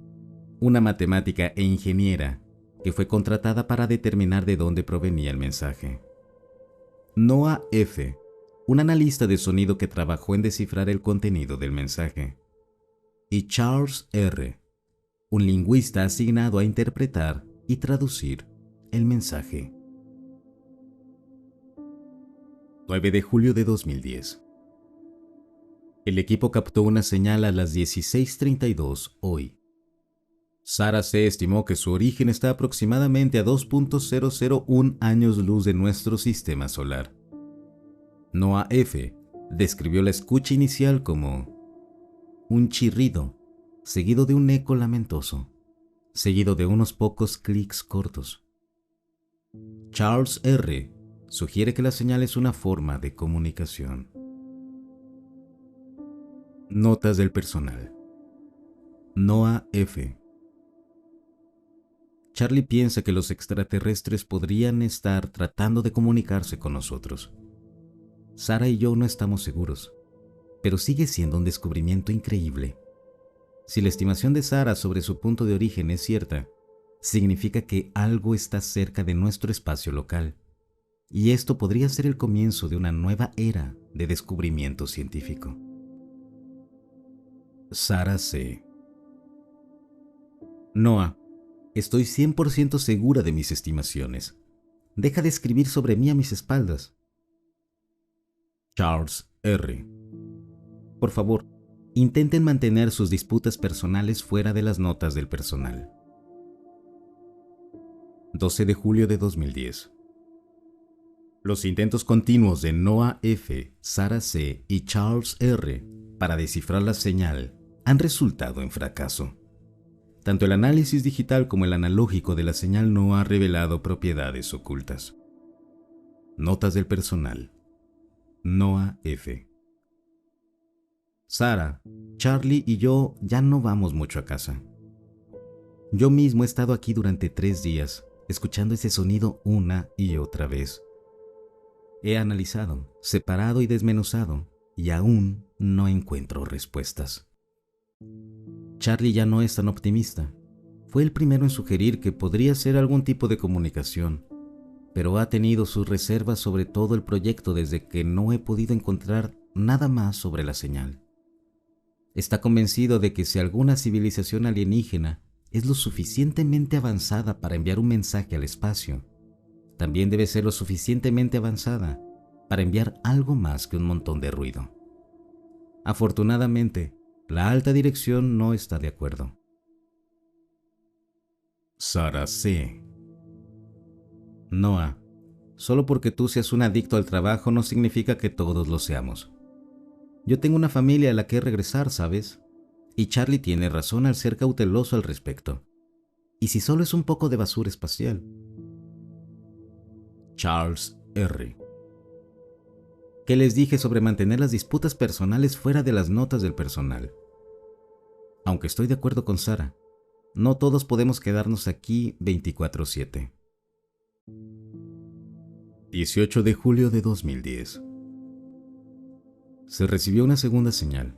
una matemática e ingeniera que fue contratada para determinar de dónde provenía el mensaje; Noah F., un analista de sonido que trabajó en descifrar el contenido del mensaje; y Charles R., un lingüista asignado a interpretar y traducir el mensaje. 9 de julio de 2010. El equipo captó una señal a las 16:32 hoy. Sara C. estimó que su origen está aproximadamente a 2.001 años luz de nuestro sistema solar. Noah F. describió la escucha inicial como un chirrido, seguido de un eco lamentoso, seguido de unos pocos clics cortos. Charles R. sugiere que la señal es una forma de comunicación. Notas del personal. Noah F. Charlie piensa que los extraterrestres podrían estar tratando de comunicarse con nosotros. Sara y yo no estamos seguros, pero sigue siendo un descubrimiento increíble. Si la estimación de Sara sobre su punto de origen es cierta, significa que algo está cerca de nuestro espacio local, y esto podría ser el comienzo de una nueva era de descubrimiento científico. Sara C. Noah, estoy 100% segura de mis estimaciones. Deja de escribir sobre mí a mis espaldas. Charles R. Por favor, intenten mantener sus disputas personales fuera de las notas del personal. 12 de julio de 2010. Los intentos continuos de Noah F., Sara C. y Charles R. para descifrar la señal han resultado en fracaso. Tanto el análisis digital como el analógico de la señal no ha revelado propiedades ocultas. Notas del personal. Noah F. Sara, Charlie y yo ya no vamos mucho a casa. Yo mismo he estado aquí durante 3 días, escuchando ese sonido una y otra vez. He analizado, separado y desmenuzado, y aún no encuentro respuestas. Charlie ya no es tan optimista. Fue el primero en sugerir que podría ser algún tipo de comunicación, pero ha tenido sus reservas sobre todo el proyecto desde que no he podido encontrar nada más sobre la señal. Está convencido de que si alguna civilización alienígena es lo suficientemente avanzada para enviar un mensaje al espacio, también debe ser lo suficientemente avanzada para enviar algo más que un montón de ruido. Afortunadamente, la alta dirección no está de acuerdo. Sara C. Noah, solo porque tú seas un adicto al trabajo no significa que todos lo seamos. Yo tengo una familia a la que regresar, ¿sabes? Y Charlie tiene razón al ser cauteloso al respecto. ¿Y si solo es un poco de basura espacial? Charles R. ¿Qué les dije sobre mantener las disputas personales fuera de las notas del personal? Aunque estoy de acuerdo con Sara, no todos podemos quedarnos aquí 24/7. 18 de julio de 2010. Se recibió una segunda señal.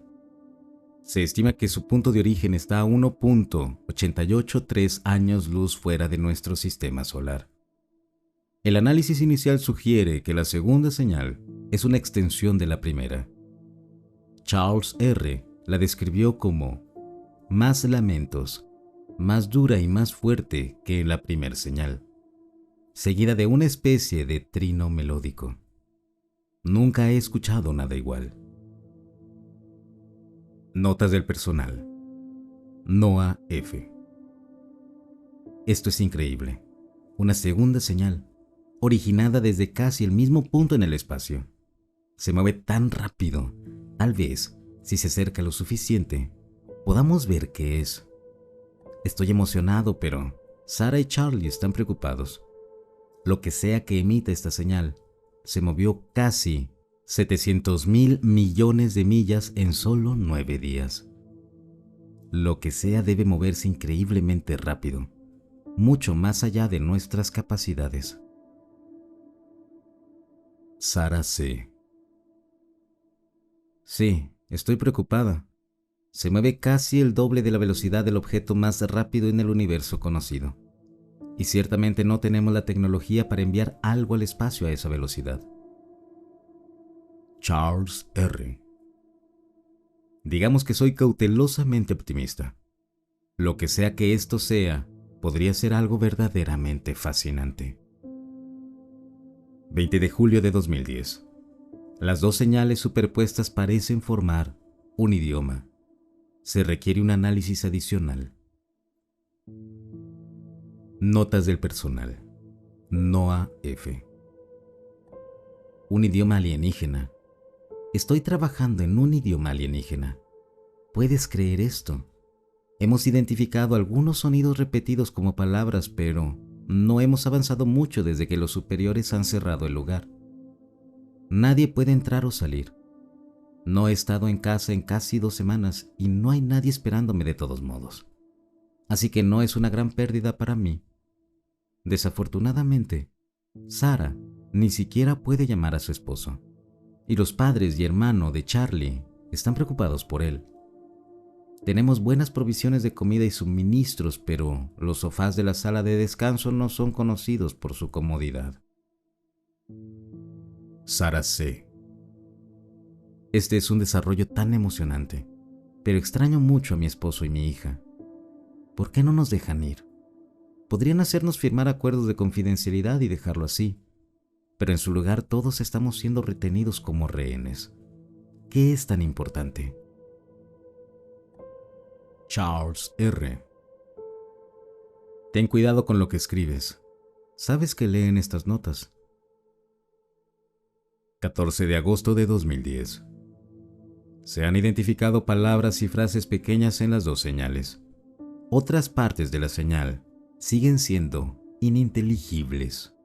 Se estima que su punto de origen está a 1.883 años luz fuera de nuestro sistema solar. El análisis inicial sugiere que la segunda señal es una extensión de la primera. Charles R. la describió como más lamentos, más dura y más fuerte que en la primera señal, seguida de una especie de trino melódico. Nunca he escuchado nada igual. Notas del personal. Noah F. Esto es increíble. Una segunda señal, originada desde casi el mismo punto en el espacio. Se mueve tan rápido, tal vez, si se acerca lo suficiente, podamos ver qué es. Estoy emocionado, pero Sara y Charlie están preocupados. Lo que sea que emita esta señal, se movió casi 700,000 millones de millas en solo 9 días. Lo que sea debe moverse increíblemente rápido, mucho más allá de nuestras capacidades. Sara C. Sí, estoy preocupada. Se mueve casi el doble de la velocidad del objeto más rápido en el universo conocido. Y ciertamente no tenemos la tecnología para enviar algo al espacio a esa velocidad. Charles R. Digamos que soy cautelosamente optimista. Lo que sea que esto sea, podría ser algo verdaderamente fascinante. 20 de julio de 2010. Las dos señales superpuestas parecen formar un idioma. Se requiere un análisis adicional. Notas del personal. Noah F. Un idioma alienígena. Estoy trabajando en un idioma alienígena. ¿Puedes creer esto? Hemos identificado algunos sonidos repetidos como palabras, pero no hemos avanzado mucho desde que los superiores han cerrado el lugar. Nadie puede entrar o salir. No he estado en casa en casi 2 semanas y no hay nadie esperándome de todos modos. Así que no es una gran pérdida para mí. Desafortunadamente, Sarah ni siquiera puede llamar a su esposo, y los padres y hermano de Charlie están preocupados por él. Tenemos buenas provisiones de comida y suministros, pero los sofás de la sala de descanso no son conocidos por su comodidad. Sarah C. Este es un desarrollo tan emocionante, pero extraño mucho a mi esposo y mi hija. ¿Por qué no nos dejan ir? Podrían hacernos firmar acuerdos de confidencialidad y dejarlo así, pero en su lugar todos estamos siendo retenidos como rehenes. ¿Qué es tan importante? Charles R. Ten cuidado con lo que escribes. ¿Sabes qué leen estas notas? 14 de agosto de 2010. Se han identificado palabras y frases pequeñas en las dos señales. Otras partes de la señal siguen siendo ininteligibles.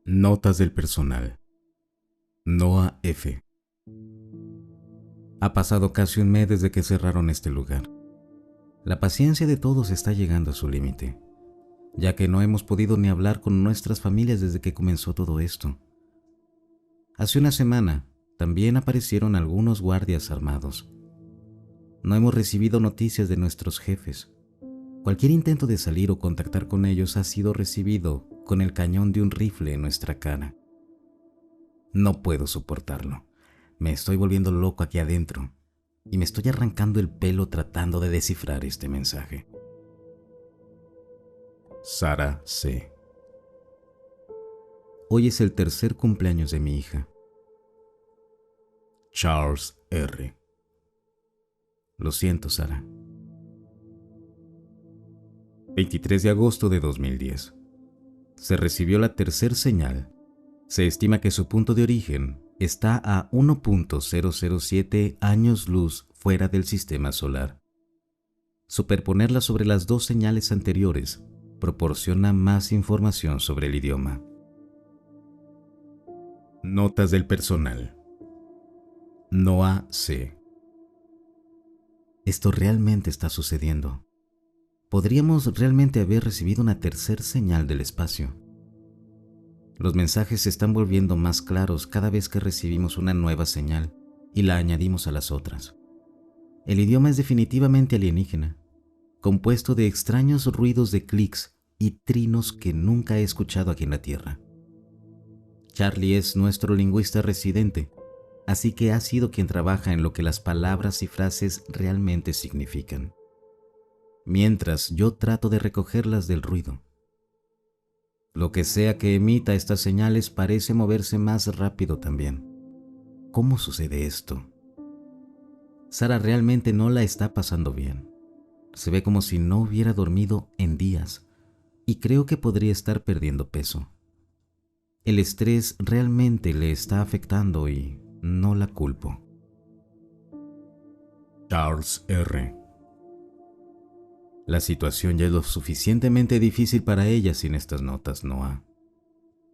Notas del personal. Noah F. Ha pasado casi un mes desde que cerraron este lugar. La paciencia de todos está llegando a su límite, ya que no hemos podido ni hablar con nuestras familias desde que comenzó todo esto. Hace una semana también aparecieron algunos guardias armados. No hemos recibido noticias de nuestros jefes. Cualquier intento de salir o contactar con ellos ha sido recibido con el cañón de un rifle en nuestra cara. No puedo soportarlo. Me estoy volviendo loco aquí adentro y me estoy arrancando el pelo tratando de descifrar este mensaje. Sarah C. Hoy es el tercer cumpleaños de mi hija. Charles R. Lo siento, Sarah. 23 de agosto de 2010. Se recibió la tercer señal. Se estima que su punto de origen está a 1.007 años luz fuera del sistema solar. Superponerla sobre las dos señales anteriores proporciona más información sobre el idioma. Notas del personal. Noah C. Esto realmente está sucediendo. Podríamos realmente haber recibido una tercera señal del espacio. Los mensajes se están volviendo más claros cada vez que recibimos una nueva señal y la añadimos a las otras. El idioma es definitivamente alienígena, compuesto de extraños ruidos de clics y trinos que nunca he escuchado aquí en la Tierra. Charlie es nuestro lingüista residente, así que ha sido quien trabaja en lo que las palabras y frases realmente significan, mientras yo trato de recogerlas del ruido. Lo que sea que emita estas señales parece moverse más rápido también. ¿Cómo sucede esto? Sarah realmente no la está pasando bien. Se ve como si no hubiera dormido en días y creo que podría estar perdiendo peso. El estrés realmente le está afectando y no la culpo. Charles R. La situación ya es lo suficientemente difícil para ella sin estas notas, Noah.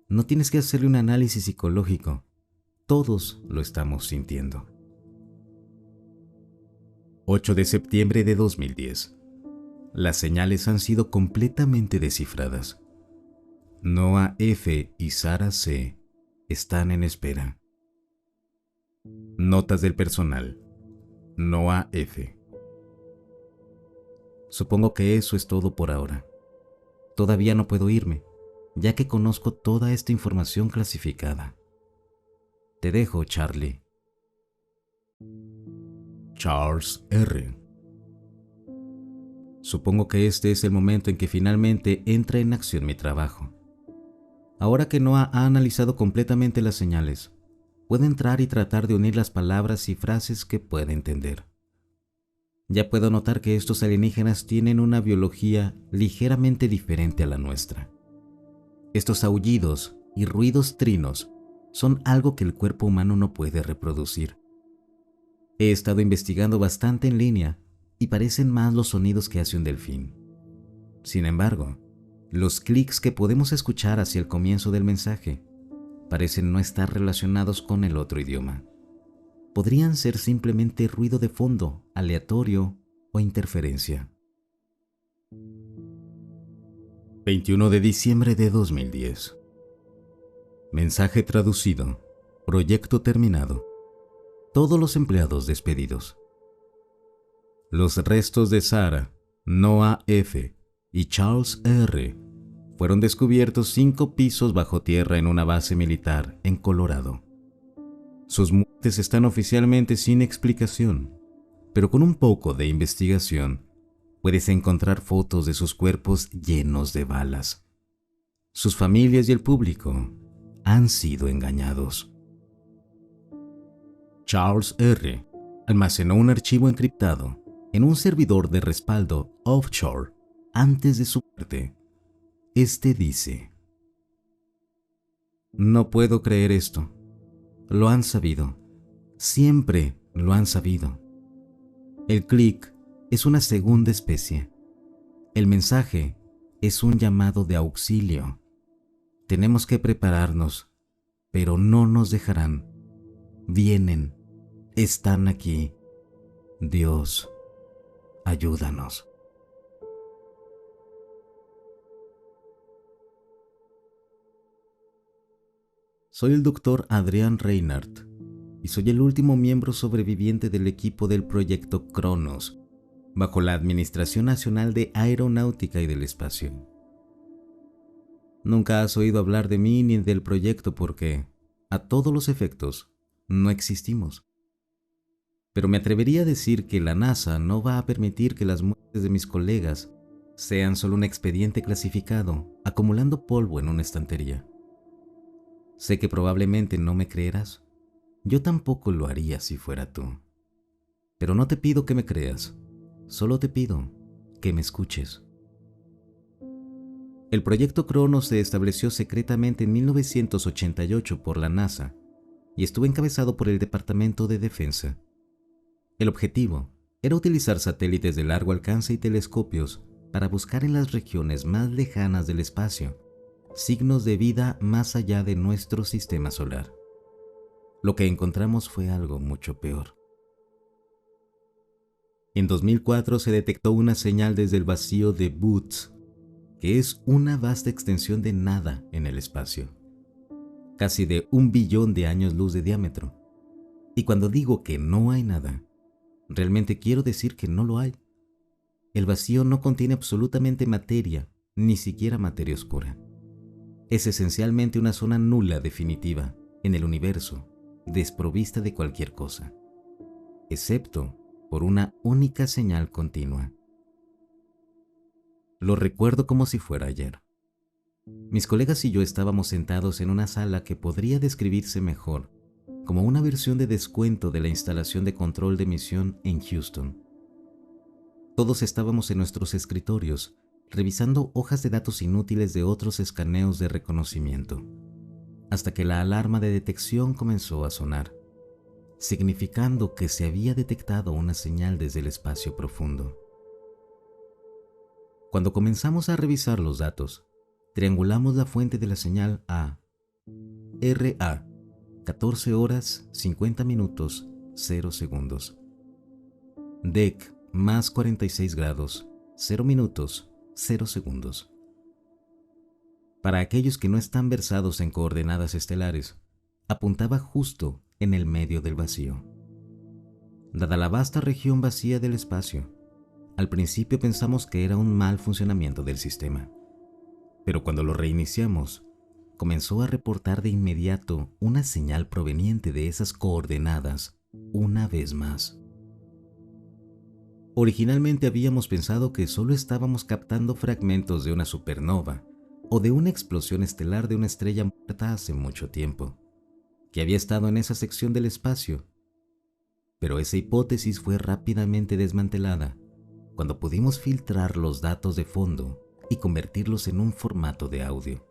No tienes que hacerle un análisis psicológico. Todos lo estamos sintiendo. 8 de septiembre de 2010. Las señales han sido completamente descifradas. Noah F. y Sarah C. están en espera. Notas del personal. Noah F. Supongo que eso es todo por ahora. Todavía no puedo irme, ya que conozco toda esta información clasificada. Te dejo, Charlie. Charles R. Supongo que este es el momento en que finalmente entra en acción mi trabajo. Ahora que Noah ha analizado completamente las señales, puede entrar y tratar de unir las palabras y frases que puede entender. Ya puedo notar que estos alienígenas tienen una biología ligeramente diferente a la nuestra. Estos aullidos y ruidos trinos son algo que el cuerpo humano no puede reproducir. He estado investigando bastante en línea y parecen más los sonidos que hace un delfín. Sin embargo, los clics que podemos escuchar hacia el comienzo del mensaje parecen no estar relacionados con el otro idioma. Podrían ser simplemente ruido de fondo, aleatorio o interferencia. 21 de diciembre de 2010. Mensaje traducido. Proyecto terminado. Todos los empleados despedidos. Los restos de Sarah, Noah F. y Charles R. fueron descubiertos 5 pisos bajo tierra en una base militar en Colorado. Sus muertes están oficialmente sin explicación, pero con un poco de investigación puedes encontrar fotos de sus cuerpos llenos de balas. Sus familias y el público han sido engañados. Charles R. almacenó un archivo encriptado en un servidor de respaldo offshore antes de su muerte. Este dice: "No puedo creer esto. Lo han sabido. Siempre lo han sabido. El clic es una segunda especie. El mensaje es un llamado de auxilio. Tenemos que prepararnos, pero no nos dejarán. Vienen, están aquí. Dios, ayúdanos". Soy el Dr. Adrián Reinhardt y soy el último miembro sobreviviente del equipo del proyecto Cronos, bajo la Administración Nacional de Aeronáutica y del Espacio. Nunca has oído hablar de mí ni del proyecto porque, a todos los efectos, no existimos. Pero me atrevería a decir que la NASA no va a permitir que las muertes de mis colegas sean solo un expediente clasificado, acumulando polvo en una estantería. Sé que probablemente no me creerás. Yo tampoco lo haría si fuera tú. Pero no te pido que me creas, solo te pido que me escuches. El proyecto Cronos se estableció secretamente en 1988 por la NASA y estuvo encabezado por el Departamento de Defensa. El objetivo era utilizar satélites de largo alcance y telescopios para buscar en las regiones más lejanas del espacio signos de vida más allá de nuestro sistema solar. Lo que encontramos fue algo mucho peor. En 2004 se detectó una señal desde el vacío de Boots, que es una vasta extensión de nada en el espacio, casi de 1 billón de años luz de diámetro. Y cuando digo que no hay nada, realmente quiero decir que no lo hay. El vacío no contiene absolutamente materia, ni siquiera materia oscura. Es esencialmente una zona nula definitiva en el universo, desprovista de cualquier cosa, excepto por una única señal continua. Lo recuerdo como si fuera ayer. Mis colegas y yo estábamos sentados en una sala que podría describirse mejor como una versión de descuento de la instalación de control de misión en Houston. Todos estábamos en nuestros escritorios, revisando hojas de datos inútiles de otros escaneos de reconocimiento, hasta que la alarma de detección comenzó a sonar, significando que se había detectado una señal desde el espacio profundo. Cuando comenzamos a revisar los datos, triangulamos la fuente de la señal a RA 14 horas 50 minutos 0 segundos, DEC más 46 grados 0 minutos 0 segundos. Para aquellos que no están versados en coordenadas estelares, apuntaba justo en el medio del vacío. Dada la vasta región vacía del espacio, al principio pensamos que era un mal funcionamiento del sistema, pero cuando lo reiniciamos, comenzó a reportar de inmediato una señal proveniente de esas coordenadas una vez más. Originalmente habíamos pensado que solo estábamos captando fragmentos de una supernova o de una explosión estelar de una estrella muerta hace mucho tiempo, que había estado en esa sección del espacio. Pero esa hipótesis fue rápidamente desmantelada cuando pudimos filtrar los datos de fondo y convertirlos en un formato de audio.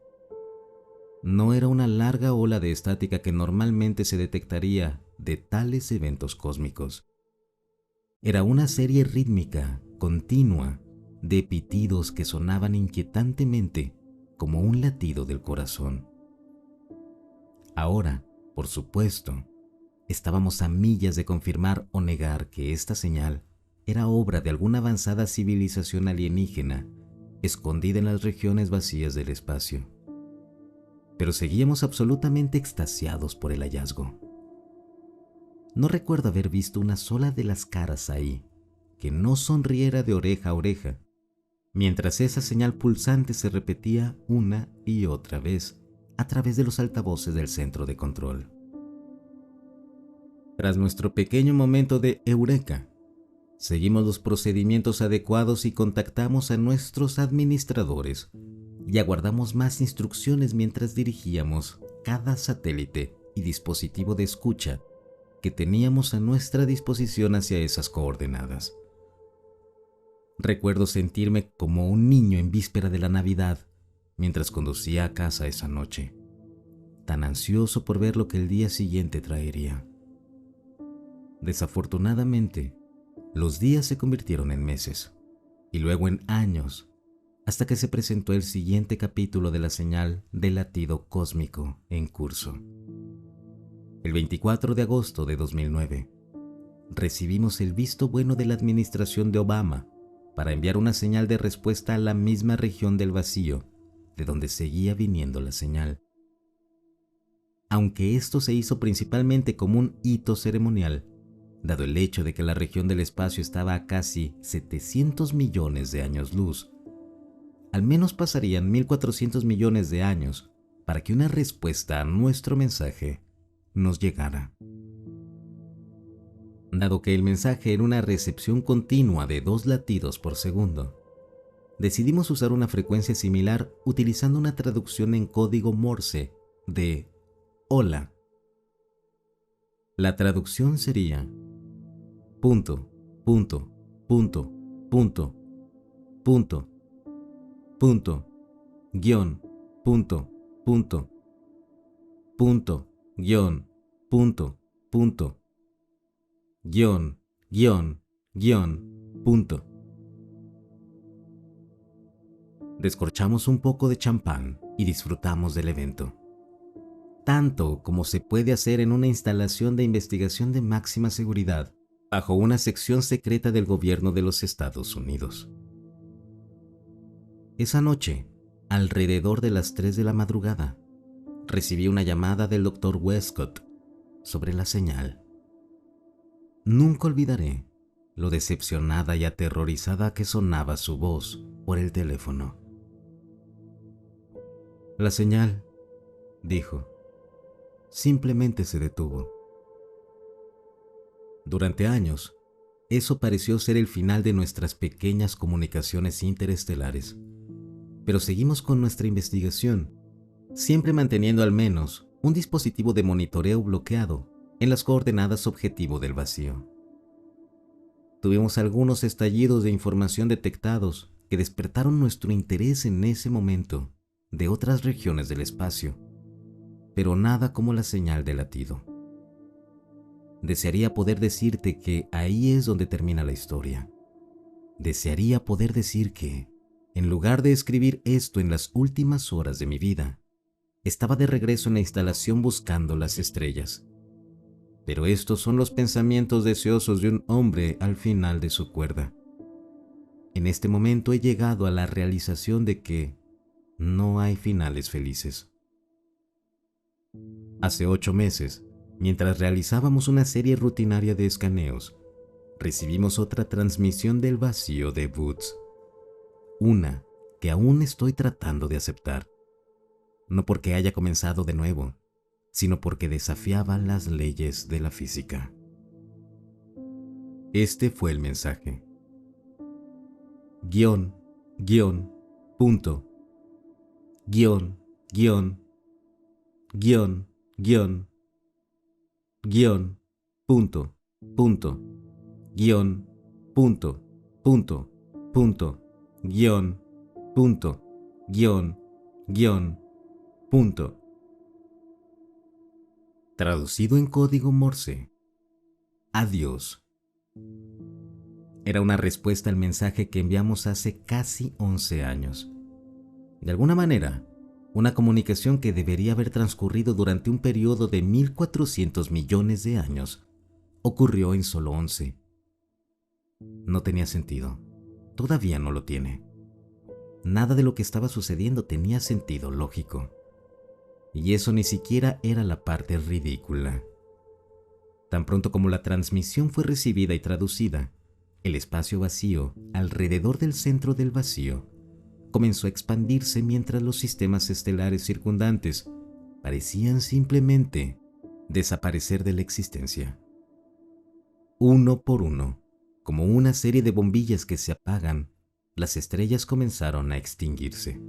No era una larga ola de estática que normalmente se detectaría de tales eventos cósmicos. Era una serie rítmica, continua, de pitidos que sonaban inquietantemente como un latido del corazón. Ahora, por supuesto, estábamos a millas de confirmar o negar que esta señal era obra de alguna avanzada civilización alienígena escondida en las regiones vacías del espacio. Pero seguíamos absolutamente extasiados por el hallazgo. No recuerdo haber visto una sola de las caras ahí que no sonriera de oreja a oreja, mientras esa señal pulsante se repetía una y otra vez a través de los altavoces del centro de control. Tras nuestro pequeño momento de eureka, seguimos los procedimientos adecuados y contactamos a nuestros administradores y aguardamos más instrucciones mientras dirigíamos cada satélite y dispositivo de escucha que teníamos a nuestra disposición hacia esas coordenadas. Recuerdo sentirme como un niño en víspera de la Navidad mientras conducía a casa esa noche, tan ansioso por ver lo que el día siguiente traería. Desafortunadamente, los días se convirtieron en meses y luego en años, hasta que se presentó el siguiente capítulo de la señal del latido cósmico en curso. El 24 de agosto de 2009, recibimos el visto bueno de la administración de Obama para enviar una señal de respuesta a la misma región del vacío de donde seguía viniendo la señal. Aunque esto se hizo principalmente como un hito ceremonial, dado el hecho de que la región del espacio estaba a casi 700 millones de años luz, al menos pasarían 1.400 millones de años para que una respuesta a nuestro mensaje nos llegara. Dado que el mensaje era una recepción continua de 2 latidos por segundo, decidimos usar una frecuencia similar utilizando una traducción en código Morse de hola. La traducción sería punto, punto, punto, punto, punto, punto, guión, punto, punto, punto, guión, punto, punto, guión, guión, guión, punto. Descorchamos un poco de champán y disfrutamos del evento, tanto como se puede hacer en una instalación de investigación de máxima seguridad bajo una sección secreta del gobierno de los Estados Unidos. Esa noche, alrededor de las 3 de la madrugada, recibí una llamada del Dr. Westcott sobre la señal. Nunca olvidaré lo decepcionada y aterrorizada que sonaba su voz por el teléfono. La señal, dijo, simplemente se detuvo. Durante años, eso pareció ser el final de nuestras pequeñas comunicaciones interestelares, pero seguimos con nuestra investigación, siempre manteniendo al menos un dispositivo de monitoreo bloqueado en las coordenadas objetivo del vacío. Tuvimos algunos estallidos de información detectados que despertaron nuestro interés en ese momento de otras regiones del espacio, pero nada como la señal de latido. Desearía poder decirte que ahí es donde termina la historia. Desearía poder decir que, en lugar de escribir esto en las últimas horas de mi vida, estaba de regreso en la instalación buscando las estrellas. Pero estos son los pensamientos deseosos de un hombre al final de su cuerda. En este momento he llegado a la realización de que no hay finales felices. Hace 8 meses, mientras realizábamos una serie rutinaria de escaneos, recibimos otra transmisión del vacío de Woods. Una que aún estoy tratando de aceptar. No porque haya comenzado de nuevo, sino porque desafiaba las leyes de la física. Este fue el mensaje. Guión, punto. guión, guión, guión, guión, guión, punto, punto, guión, punto, punto, punto, guión, punto, guión, guión, punto. Traducido en código Morse. Adiós. Era una respuesta al mensaje que enviamos hace casi 11 años. De alguna manera, una comunicación que debería haber transcurrido durante un periodo de 1.400 millones de años, ocurrió en solo 11. No tenía sentido. Todavía no lo tiene. Nada de lo que estaba sucediendo tenía sentido lógico. Y eso ni siquiera era la parte ridícula. Tan pronto como la transmisión fue recibida y traducida, el espacio vacío alrededor del centro del vacío comenzó a expandirse mientras los sistemas estelares circundantes parecían simplemente desaparecer de la existencia. Uno por uno, como una serie de bombillas que se apagan, las estrellas comenzaron a extinguirse.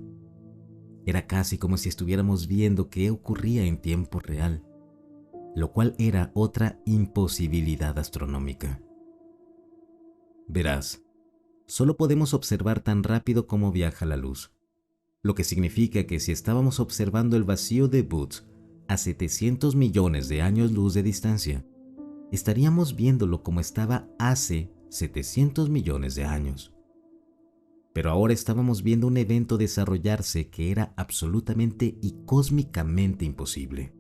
Era casi como si estuviéramos viendo qué ocurría en tiempo real, lo cual era otra imposibilidad astronómica. Verás, solo podemos observar tan rápido como viaja la luz, lo que significa que si estábamos observando el vacío de Boots a 700 millones de años luz de distancia, estaríamos viéndolo como estaba hace 700 millones de años. Pero ahora estábamos viendo un evento desarrollarse que era absolutamente y cósmicamente imposible.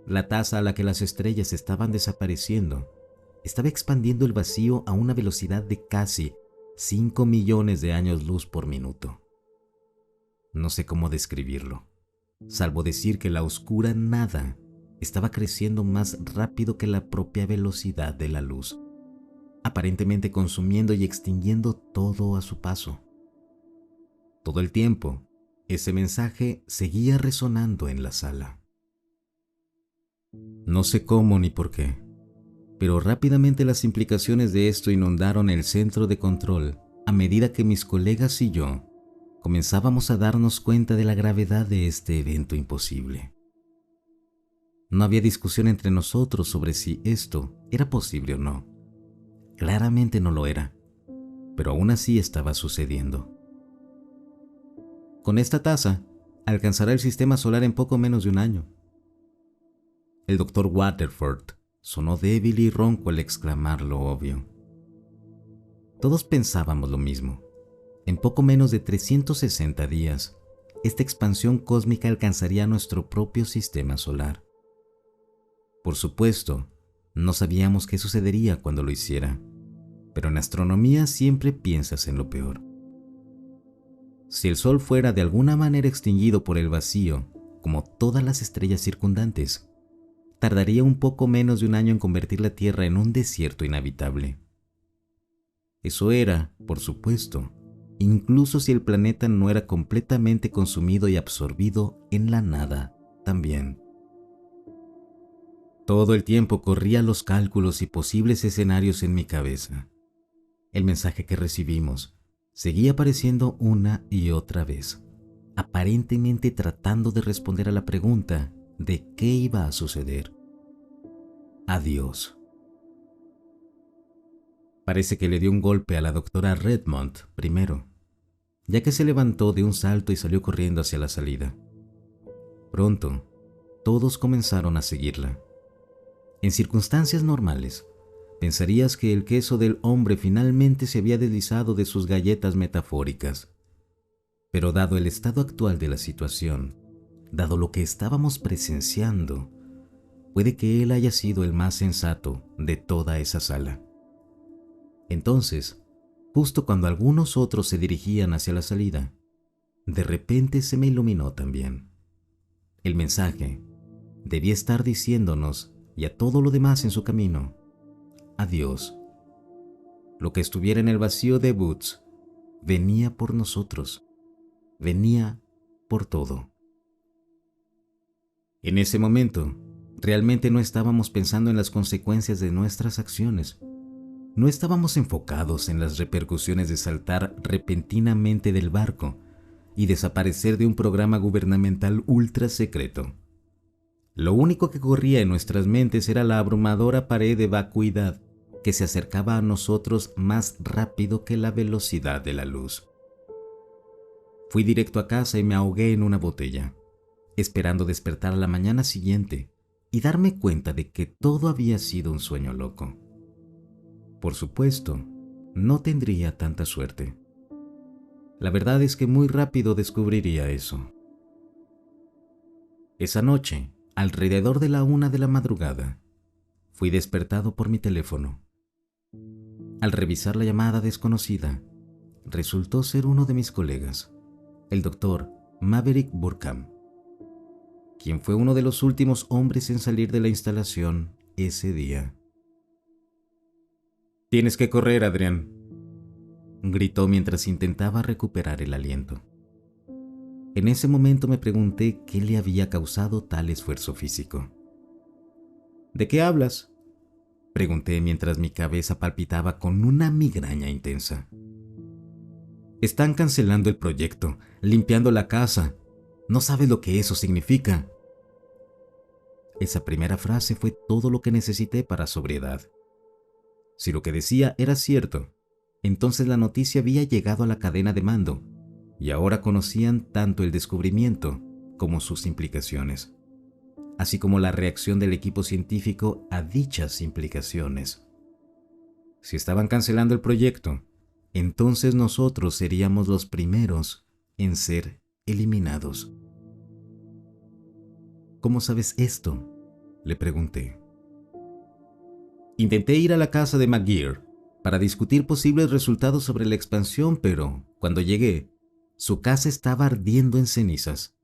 La tasa a la que las estrellas estaban desapareciendo estaba expandiendo el vacío a una velocidad de casi 5 millones de años luz por minuto. No sé cómo describirlo, salvo decir que la oscura nada estaba creciendo más rápido que la propia velocidad de la luz, aparentemente consumiendo y extinguiendo todo a su paso. Todo el tiempo, ese mensaje seguía resonando en la sala. No sé cómo ni por qué, pero rápidamente las implicaciones de esto inundaron el centro de control a medida que mis colegas y yo comenzábamos a darnos cuenta de la gravedad de este evento imposible. No había discusión entre nosotros sobre si esto era posible o no. Claramente no lo era, pero aún así estaba sucediendo. Con esta tasa, alcanzará el sistema solar en poco menos de un año. El Dr. Waterford sonó débil y ronco al exclamar lo obvio. Todos pensábamos lo mismo. En poco menos de 360 días, esta expansión cósmica alcanzaría nuestro propio sistema solar. Por supuesto, no sabíamos qué sucedería cuando lo hiciera, pero en astronomía siempre piensas en lo peor. Si el Sol fuera de alguna manera extinguido por el vacío, como todas las estrellas circundantes, tardaría un poco menos de un año en convertir la Tierra en un desierto inhabitable. Eso era, por supuesto, incluso si el planeta no era completamente consumido y absorbido en la nada también. Todo el tiempo corría los cálculos y posibles escenarios en mi cabeza. El mensaje que recibimos seguía apareciendo una y otra vez, aparentemente tratando de responder a la pregunta de qué iba a suceder. Adiós. Parece que le dio un golpe a la doctora Redmond primero, ya que se levantó de un salto y salió corriendo hacia la salida. Pronto, todos comenzaron a seguirla. En circunstancias normales, pensarías que el queso del hombre finalmente se había deslizado de sus galletas metafóricas. Pero dado el estado actual de la situación, dado lo que estábamos presenciando, puede que él haya sido el más sensato de toda esa sala. Entonces, justo cuando algunos otros se dirigían hacia la salida, de repente se me iluminó también. El mensaje debía estar diciéndonos y a todo lo demás en su camino: adiós. Lo que estuviera en el vacío de Boots venía por nosotros, venía por todo. En ese momento, realmente no estábamos pensando en las consecuencias de nuestras acciones. No estábamos enfocados en las repercusiones de saltar repentinamente del barco y desaparecer de un programa gubernamental ultra secreto. Lo único que corría en nuestras mentes era la abrumadora pared de vacuidad que se acercaba a nosotros más rápido que la velocidad de la luz. Fui directo a casa y me ahogué en una botella, esperando despertar a la mañana siguiente y darme cuenta de que todo había sido un sueño loco. Por supuesto, no tendría tanta suerte. La verdad es que muy rápido descubriría eso. Esa noche, alrededor de la 1 de la madrugada, fui despertado por mi teléfono. Al revisar la llamada desconocida, resultó ser uno de mis colegas, el doctor Maverick Burkham, quien fue uno de los últimos hombres en salir de la instalación ese día. «Tienes que correr, Adrián», gritó mientras intentaba recuperar el aliento. En ese momento me pregunté qué le había causado tal esfuerzo físico. «¿De qué hablas?», pregunté mientras mi cabeza palpitaba con una migraña intensa. «Están cancelando el proyecto, limpiando la casa. No sabes lo que eso significa». Esa primera frase fue todo lo que necesité para sobriedad. Si lo que decía era cierto, entonces la noticia había llegado a la cadena de mando y ahora conocían tanto el descubrimiento como sus implicaciones, así como la reacción del equipo científico a dichas implicaciones. Si estaban cancelando el proyecto, entonces nosotros seríamos los primeros en ser eliminados. «¿Cómo sabes esto?», le pregunté. Intenté ir a la casa de McGear para discutir posibles resultados sobre la expansión, pero cuando llegué, su casa estaba ardiendo en cenizas.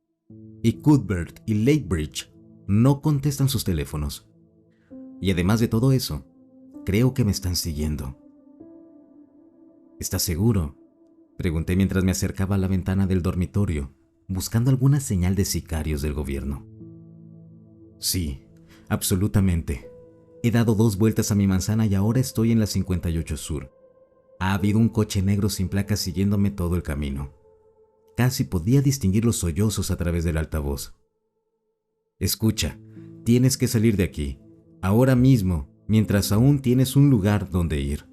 Y Cuthbert y Lakebridge no contestan sus teléfonos. Y además de todo eso, creo que me están siguiendo. «¿Estás seguro?», pregunté mientras me acercaba a la ventana del dormitorio, buscando alguna señal de sicarios del gobierno. «Sí, absolutamente. He dado 2 vueltas a mi manzana y ahora estoy en la 58 Sur. Ha habido un coche negro sin placas siguiéndome todo el camino. Casi podía distinguir los sollozos a través del altavoz. Escucha, tienes que salir de aquí, ahora mismo, mientras aún tienes un lugar donde ir.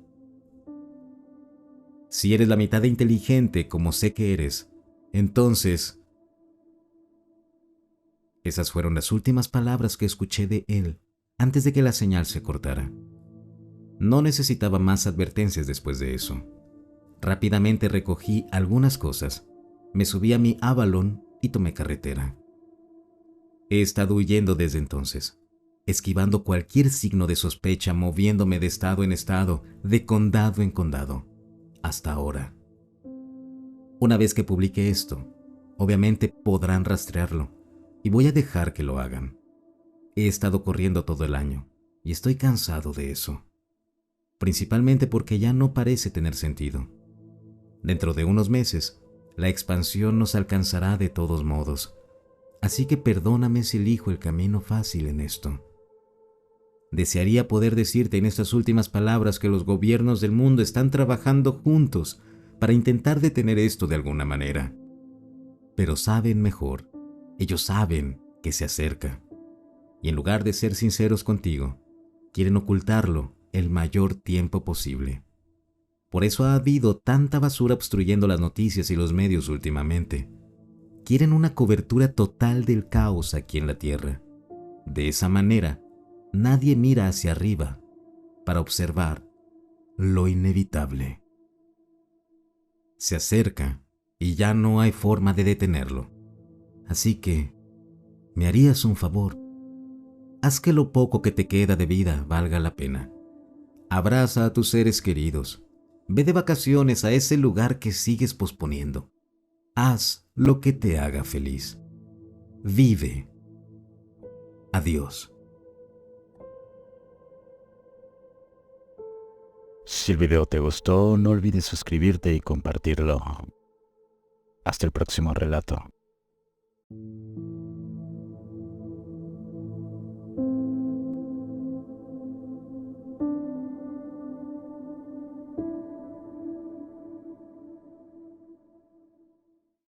Si eres la mitad de inteligente como sé que eres, entonces...». Esas fueron las últimas palabras que escuché de él antes de que la señal se cortara. No necesitaba más advertencias después de eso. Rápidamente recogí algunas cosas, me subí a mi Avalon y tomé carretera. He estado huyendo desde entonces, esquivando cualquier signo de sospecha, moviéndome de estado en estado, de condado en condado, hasta ahora. Una vez que publique esto, obviamente podrán rastrearlo, y voy a dejar que lo hagan. He estado corriendo todo el año, y estoy cansado de eso. Principalmente porque ya no parece tener sentido. Dentro de unos meses, la expansión nos alcanzará de todos modos, así que perdóname si elijo el camino fácil en esto. Desearía poder decirte en estas últimas palabras que los gobiernos del mundo están trabajando juntos para intentar detener esto de alguna manera. Pero saben mejor, ellos saben que se acerca. Y en lugar de ser sinceros contigo, quieren ocultarlo el mayor tiempo posible. Por eso ha habido tanta basura obstruyendo las noticias y los medios últimamente. Quieren una cobertura total del caos aquí en la Tierra. De esa manera, nadie mira hacia arriba para observar lo inevitable. Se acerca y ya no hay forma de detenerlo. Así que, ¿me harías un favor? Haz que lo poco que te queda de vida valga la pena. Abraza a tus seres queridos. Ve de vacaciones a ese lugar que sigues posponiendo. Haz lo que te haga feliz. Vive. Adiós. Si el video te gustó, no olvides suscribirte y compartirlo. Hasta el próximo relato.